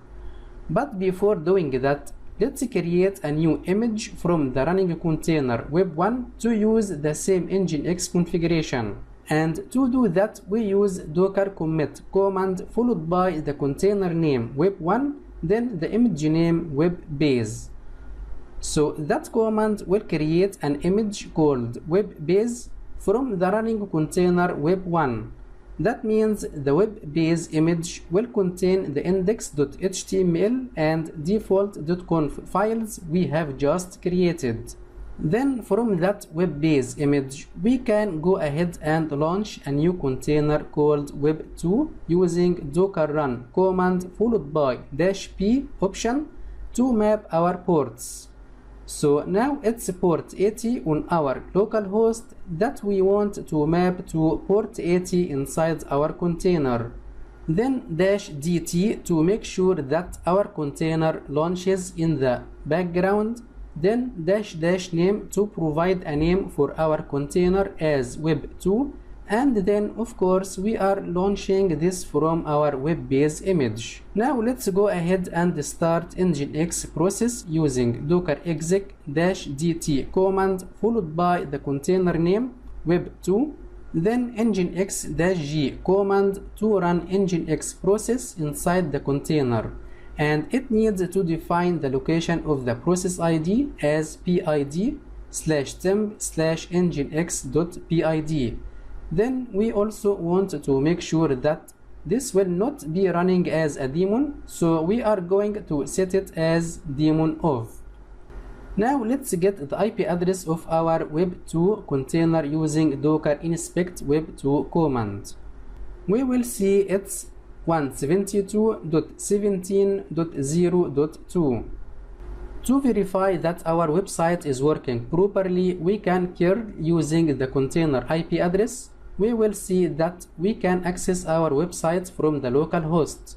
But before doing that, let's create a new image from the running container web1 to use the same nginx configuration. And to do that, we use docker commit command followed by the container name web1, then the image name webbase. So that command will create an image called webbase from the running container web1. That means the webbase image will contain the index.html and default.conf files we have just created. Then from that webbase image, we can go ahead and launch a new container called web2 using docker run command followed by -p option to map our ports. So now it's port 80 on our local host that we want to map to port 80 inside our container. Then -dt to make sure that our container launches in the background. Then --name to provide a name for our container as web2. And then of course we are launching this from our webbase image. Now let's go ahead and start nginx process using docker exec-dt command followed by the container name web2, then nginx-g command to run nginx process inside the container, and it needs to define the location of the process ID as pid/temp/nginx.pid. Then we also want to make sure that this will not be running as a daemon, so we are going to set it as daemon off. Now let's get the IP address of our web2 container using docker inspect web2 command. We will see it's 172.17.0.2. To verify that our website is working properly, we can curl using the container IP address. We will see that we can access our website from the local host.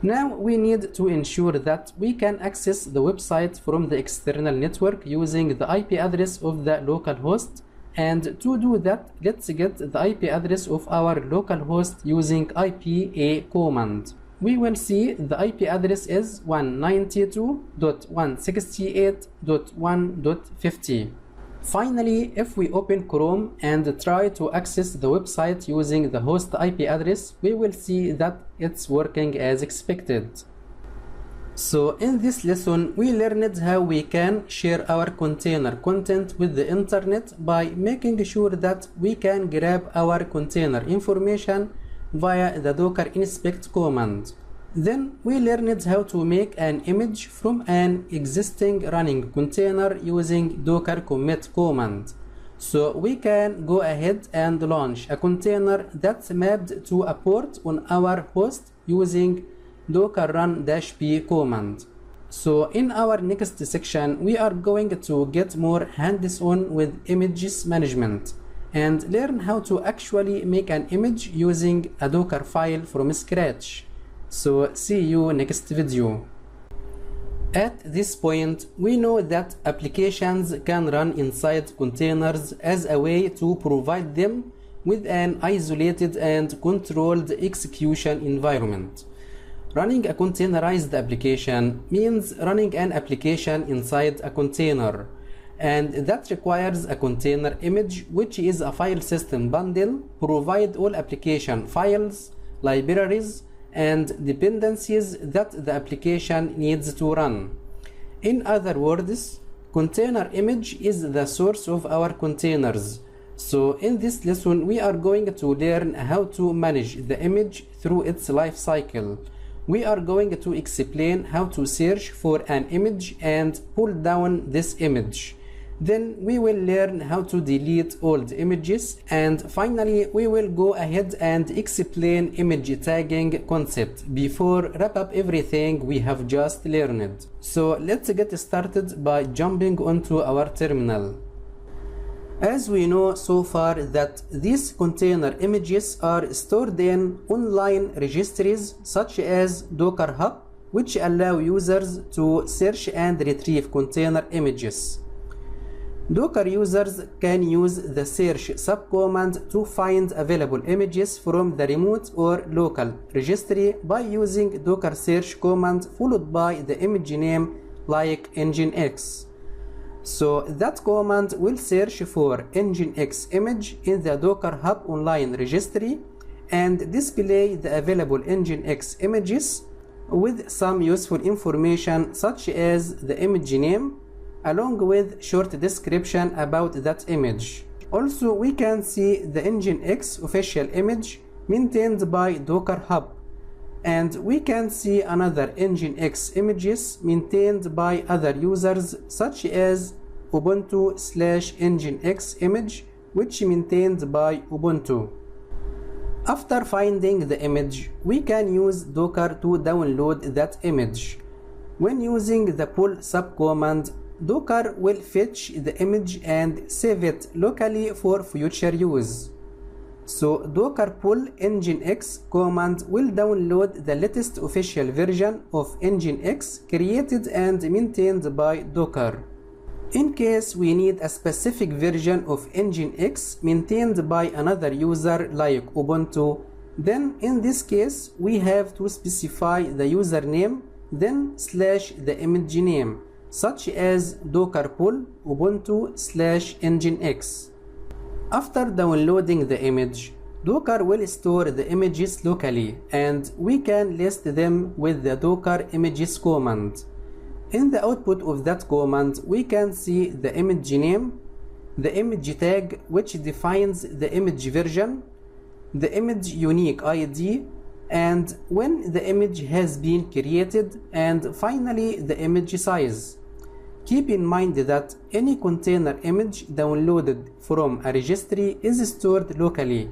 Now we need to ensure that we can access the website from the external network using the IP address of the local host. And to do that, let's get the IP address of our local host using IPA command. We will see the IP address is 192.168.1.50. Finally, if we open Chrome and try to access the website using the host IP address, we will see that it's working as expected. So in this lesson, we learned how we can share our container content with the internet by making sure that we can grab our container information via the docker inspect command. Then we learned how to make an image from an existing running container using docker commit command. So we can go ahead and launch a container that's mapped to a port on our host using docker run-p command. So in our next section, we are going to get more hands-on with images management and learn how to actually make an image using a docker file from scratch. So see you next video. At this point, we know that applications can run inside containers as a way to provide them with an isolated and controlled execution environment. Running a containerized application means running an application inside a container, and that requires a container image, which is a file system bundle, provide all application files, libraries, and dependencies that the application needs to run. In other words, container image is the source of our containers. So in this lesson, we are going to learn how to manage the image through its life cycle. We are going to explain how to search for an image and pull down this image. Then we will learn how to delete old images, and finally we will go ahead and explain image tagging concept before wrap up everything we have just learned. So let's get started by jumping onto our terminal. As we know so far that these container images are stored in online registries such as Docker Hub, which allow users to search and retrieve container images. Docker users can use the search subcommand to find available images from the remote or local registry by using Docker search command followed by the image name like Nginx. So that command will search for Nginx image in the Docker Hub online registry and display the available Nginx images with some useful information such as the image name, along with short description about that image. Also, we can see the Nginx official image maintained by Docker Hub, and we can see another Nginx images maintained by other users such as Ubuntu/Nginx image, which maintained by Ubuntu. After finding the image, we can use Docker to download that image. When using the pull subcommand, Docker will fetch the image and save it locally for future use. So Docker pull Nginx command will download the latest official version of Nginx created and maintained by Docker. In case we need a specific version of Nginx maintained by another user like Ubuntu, then in this case we have to specify the username then / the image name, such as docker pull ubuntu/nginx. After downloading the image, Docker will store the images locally and we can list them with the docker images command. In the output of that command, we can see the image name, the image tag which defines the image version, the image unique ID, and when the image has been created, and finally the image size. Keep in mind that any container image downloaded from a registry is stored locally,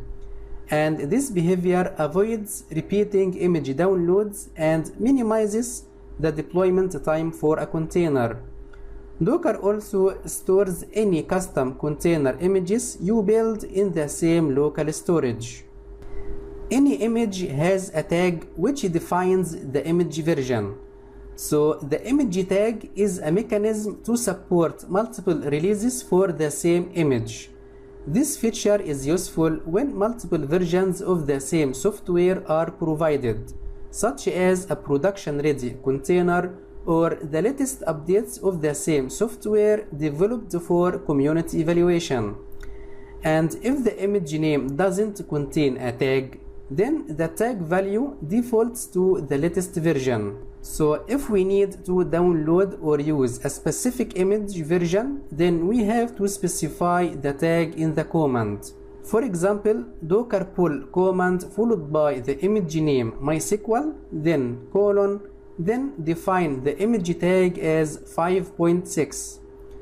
and this behavior avoids repeating image downloads and minimizes the deployment time for a container. Docker also stores any custom container images you build in the same local storage. Any image has a tag which defines the image version. So the image tag is a mechanism to support multiple releases for the same image. This feature is useful when multiple versions of the same software are provided, such as a production-ready container or the latest updates of the same software developed for community evaluation. And if the image name doesn't contain a tag, then the tag value defaults to the latest version. So if we need to download or use a specific image version, then we have to specify the tag in the command. For example, docker pull command followed by the image name MySQL, then colon, then define the image tag as 5.6.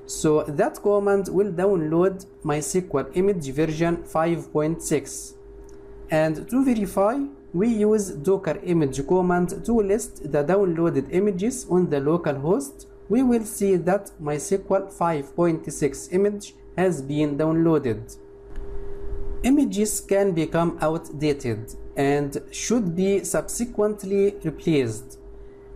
So that command will download MySQL image version 5.6. And to verify, we use docker image command to list the downloaded images on the local host. We will see that MySQL 5.6 image has been downloaded. Images can become outdated and should be subsequently replaced,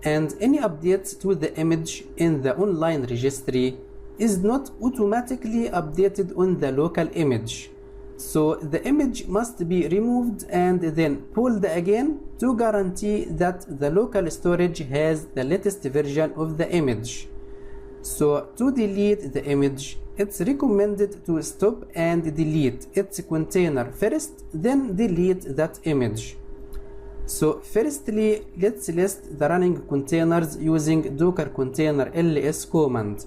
and any updates to the image in the online registry is not automatically updated on the local image. So the image must be removed and then pulled again to guarantee that the local storage has the latest version of the image. So to delete the image, it's recommended to stop and delete its container first, then delete that image. So firstly, let's list the running containers using docker container ls command.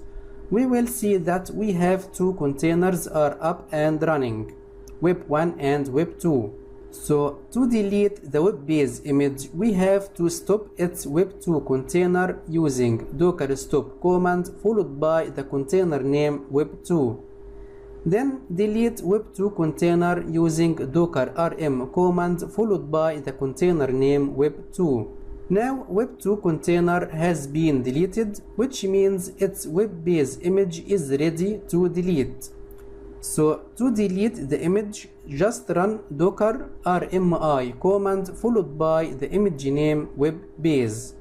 We will see that we have two containers are up and running, web 1 and web 2. So to delete the web base image, we have to stop its web 2 container using docker stop command followed by the container name web 2. Then delete web 2 container using docker rm command followed by the container name web 2. Now web 2 container has been deleted, which means its web base image is ready to delete. So to delete the image, just run docker rmi command followed by the image name web base.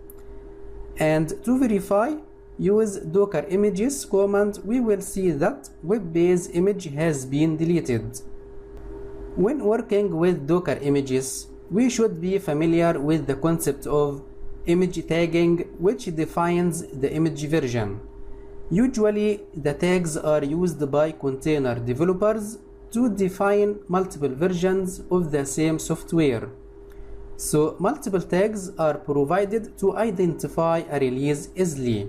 And to verify, use docker images command. We will see that web base image has been deleted. When working with docker images, we should be familiar with the concept of image tagging, which defines the image version. Usually, the tags are used by container developers to define multiple versions of the same software. So, multiple tags are provided to identify a release easily.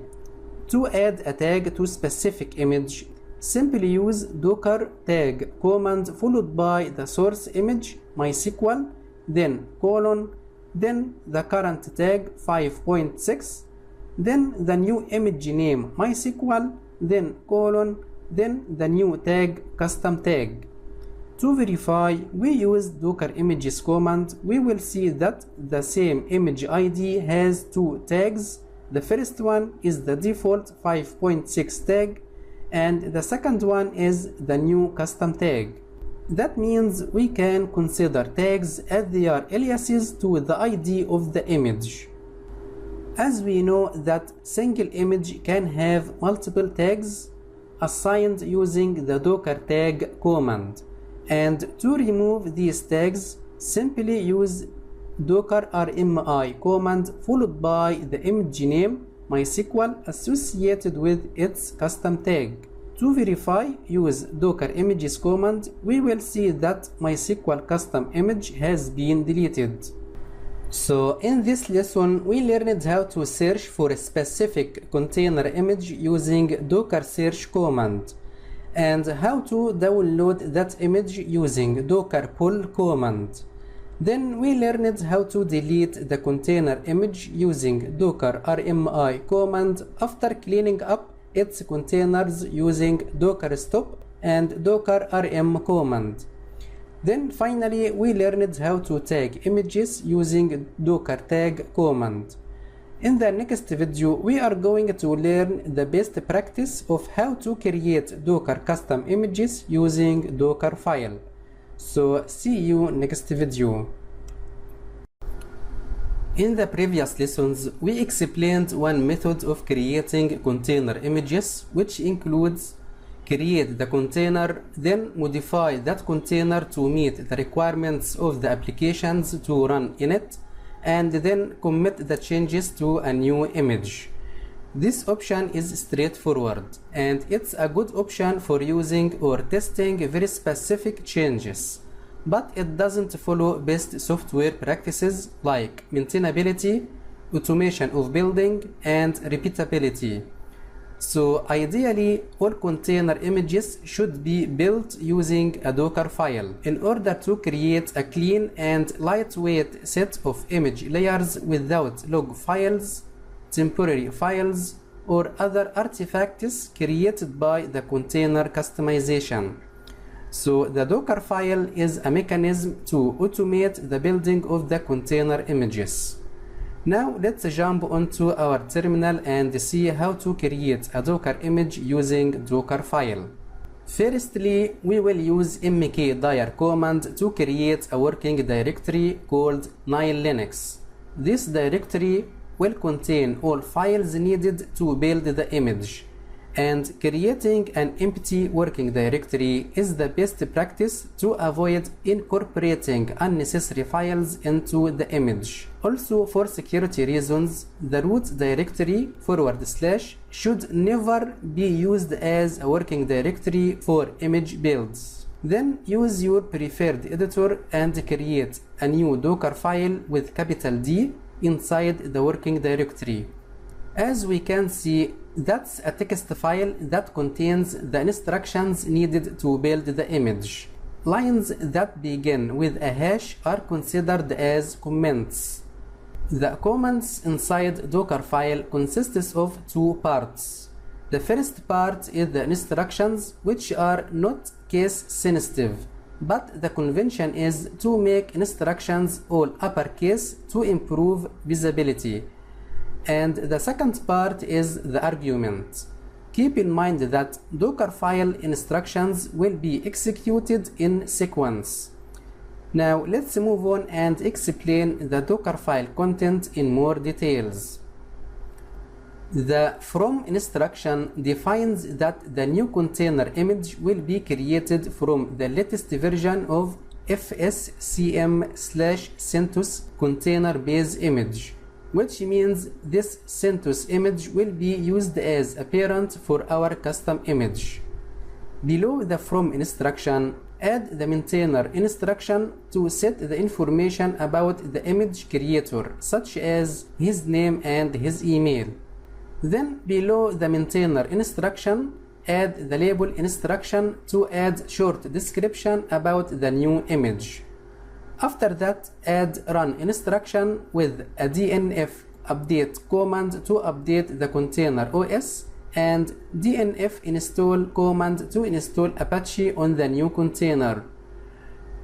To add a tag to specific image, simply use docker tag command followed by the source image MySQL, then colon, then the current tag 5.6, then the new image name MySQL, then colon, then the new tag custom tag. To verify, we use docker images command. We will see that the same image ID has two tags. The first one is the default 5.6 tag, and the second one is the new custom tag. That means we can consider tags as they are aliases to the ID of the image. As we know that single image can have multiple tags assigned using the docker tag command. And to remove these tags, simply use docker rmi command followed by the image name MySQL associated with its custom tag. To verify, use docker images command. We will see that MySQL custom image has been deleted. So in this lesson, we learned how to search for a specific container image using docker search command, and how to download that image using docker pull command. Then we learned how to delete the container image using docker rmi command after cleaning up its containers using docker stop and docker rm command. Then finally, we learned how to tag images using docker tag command. In the next video, we are going to learn the best practice of how to create docker custom images using docker file. So see you next video. In the previous lessons, we explained one method of creating container images, which includes create the container, then modify that container to meet the requirements of the applications to run in it, and then commit the changes to a new image. This option is straightforward, and it's a good option for using or testing very specific changes. but it doesn't follow best software practices like maintainability, automation of building, and repeatability. So ideally, all container images should be built using a Docker file in order to create a clean and lightweight set of image layers without log files, temporary files, or other artifacts created by the container customization. So the Docker file is a mechanism to automate the building of the container images. Now let's jump onto our terminal and see how to create a Docker image using Docker file. Firstly, we will use mkdir command to create a working directory called Linux. This directory will contain all files needed to build the image, and creating an empty working directory is the best practice to avoid incorporating unnecessary files into the image. Also, for security reasons, the root directory / should never be used as a working directory for image builds. Then use your preferred editor and create a new Docker file with capital D inside the working directory. As we can see, that's a text file that contains the instructions needed to build the image. Lines that begin with a hash are considered as comments. The comments inside Docker file consists of two parts. The first part is the instructions, which are not case sensitive, but the convention is to make instructions all uppercase to improve visibility. And the second part is the argument. Keep in mind that Docker file instructions will be executed in sequence. Now let's move on and explain the Docker file content in more details. The from instruction defines that the new container image will be created from the latest version of fscm/CentOS container base image, which means this CentOS image will be used as a parent for our custom image. Below the from instruction, add the maintainer instruction to set the information about the image creator, such as his name and his email. Then below the maintainer instruction, add the label instruction to add short description about the new image. After that, add run instruction with a DNF update command to update the container OS and DNF install command to install Apache on the new container.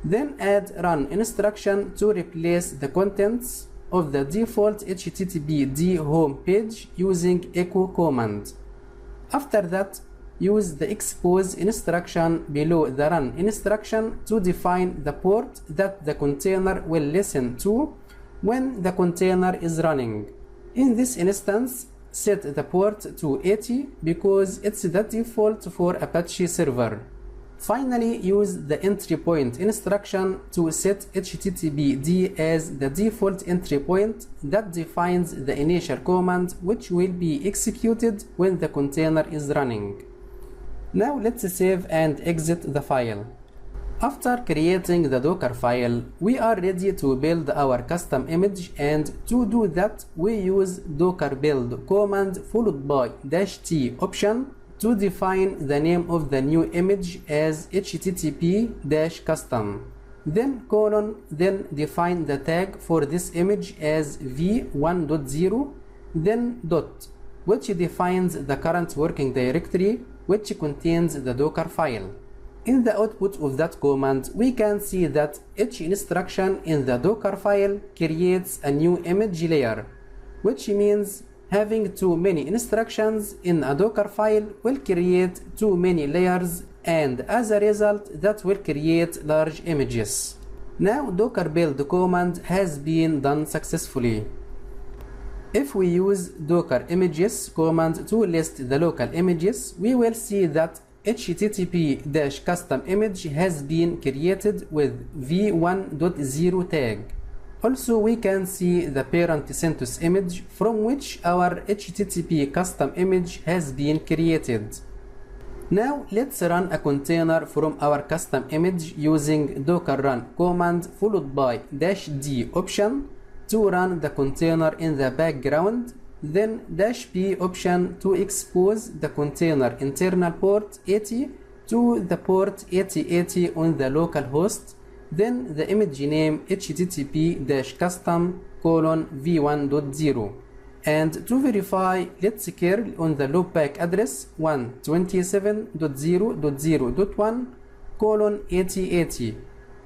Then add run instruction to replace the contents of the default HTTPD home page using echo command. After that, use the expose instruction below the run instruction to define the port that the container will listen to when the container is running. In this instance, set the port to 80 because it's the default for Apache server. Finally, use the entry point instruction to set HTTPD as the default entry point that defines the initial command which will be executed when the container is running. Now let's save and exit the file. After creating the Docker file, we are ready to build our custom image, and to do that we use docker build command followed by -t option to define the name of the new image as http-custom, then colon, then define the tag for this image as v1.0, then dot, which defines the current working directory which contains the Docker file. In the output of that command, we can see that each instruction in the Docker file creates a new image layer, which means having too many instructions in a Docker file will create too many layers, and as a result that will create large images. Now docker build command has been done successfully. If we use docker images command to list the local images, we will see that http-custom image has been created with v1.0 tag. Also, we can see the parent CentOS image from which our http custom image has been created. Now let's run a container from our custom image using docker run command followed by -d option to run the container in the background, then -p option to expose the container internal port 80 to the port 8080 on the local host, then the image name http-custom:v1.0. And to verify, let's curl on the loopback address 127.0.0.1:8080.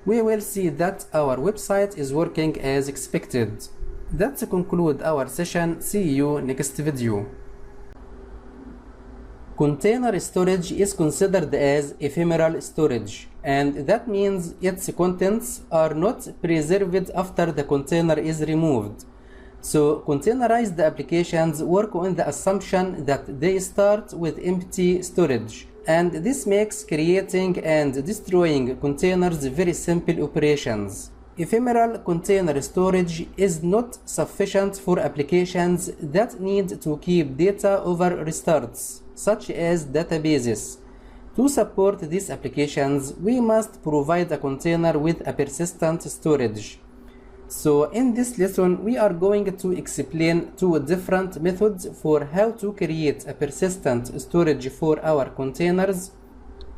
We will see that our website is working as expected. That's conclude our session. See you next video. Container storage is considered as ephemeral storage, and that means its contents are not preserved after the container is removed. So containerized applications work on the assumption that they start with empty storage, and this makes creating and destroying containers very simple operations. Ephemeral container storage is not sufficient for applications that need to keep data over restarts, such as databases. To support these applications, we must provide a container with a persistent storage. So in this lesson, we are going to explain two different methods for how to create a persistent storage for our containers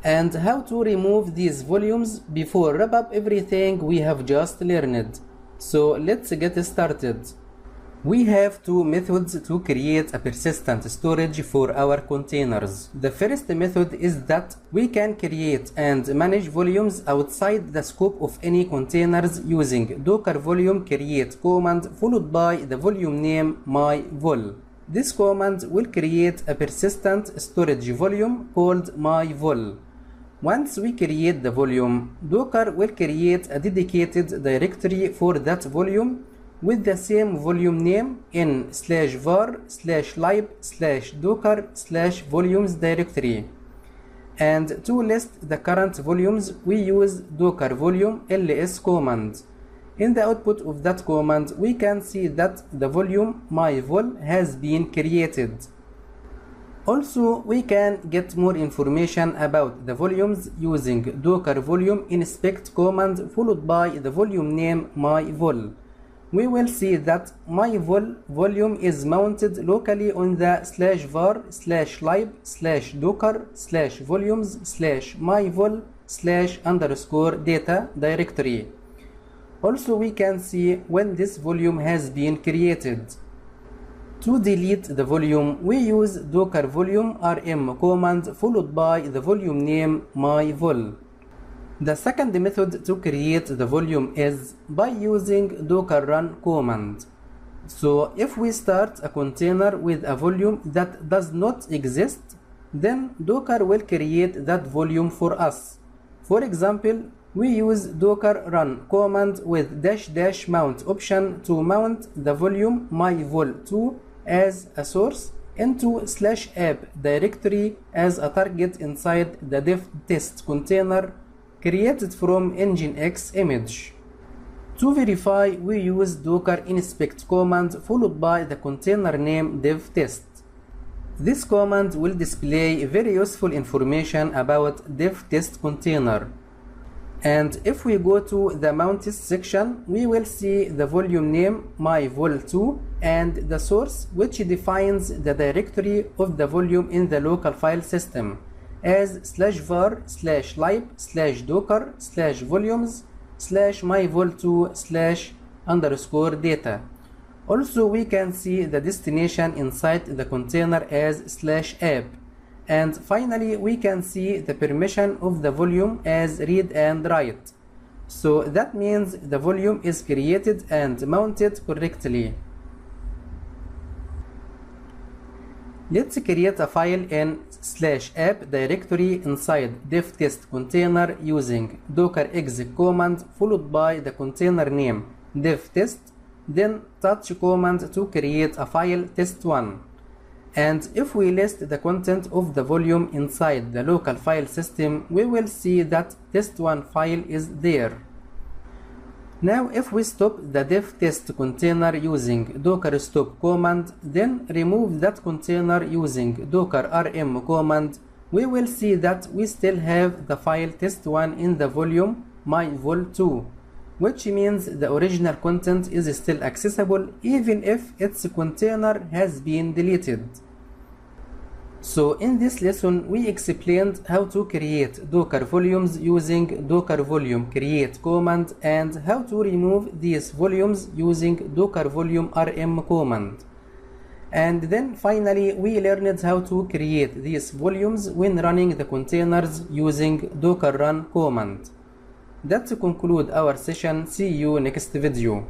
and how to remove these volumes before wrap up everything we have just learned. So let's get started. We have two methods to create a persistent storage for our containers. The first method is that we can create and manage volumes outside the scope of any containers using docker volume create command followed by the volume name myvol. This command will create a persistent storage volume called myvol. Once we create the volume, Docker will create a dedicated directory for that volume with the same volume name in /var/lib/docker/volumes directory. And to list the current volumes, we use docker volume ls command. In the output of that command, we can see that the volume myvol has been created. Also, we can get more information about the volumes using docker volume inspect command followed by the volume name myvol. We will see that myvol volume is mounted locally on the /var/lib/docker/volumes/myvol/_data directory. Also, we can see when this volume has been created. To delete the volume, we use docker volume rm command followed by the volume name myvol. The second method to create the volume is by using docker run command. So if we start a container with a volume that does not exist, then Docker will create that volume for us. For example, we use docker run command with --mount option to mount the volume myvol2 as a source into /app directory as a target inside the dev test container created from nginx image. To verify, we use docker inspect command followed by the container name dev test. This command will display very useful information about dev test container. And if we go to the mounted section, we will see the volume name myvol2 and the source, which defines the directory of the volume in the local file system as /var/lib/docker/volumes/myvol2/_data. Also, we can see the destination inside the container as /app. And finally, we can see the permission of the volume as read and write. So that means the volume is created and mounted correctly. Let's create a file in /app directory inside dev test container using docker exec command followed by the container name dev test, then touch command to create a file test1. And if we list the content of the volume inside the local file system, we will see that test1 file is there. Now if we stop the dev test container using docker stop command, then remove that container using docker rm command we will see that we still have the file test1 in the volume myvol2, which means the original content is still accessible even if its container has been deleted. So in this lesson we explained how to create Docker volumes using Docker volume create command and how to remove these volumes using Docker volume rm command. And then finally we learned how to create these volumes when running the containers using Docker run command. That concludes our session. See you next video.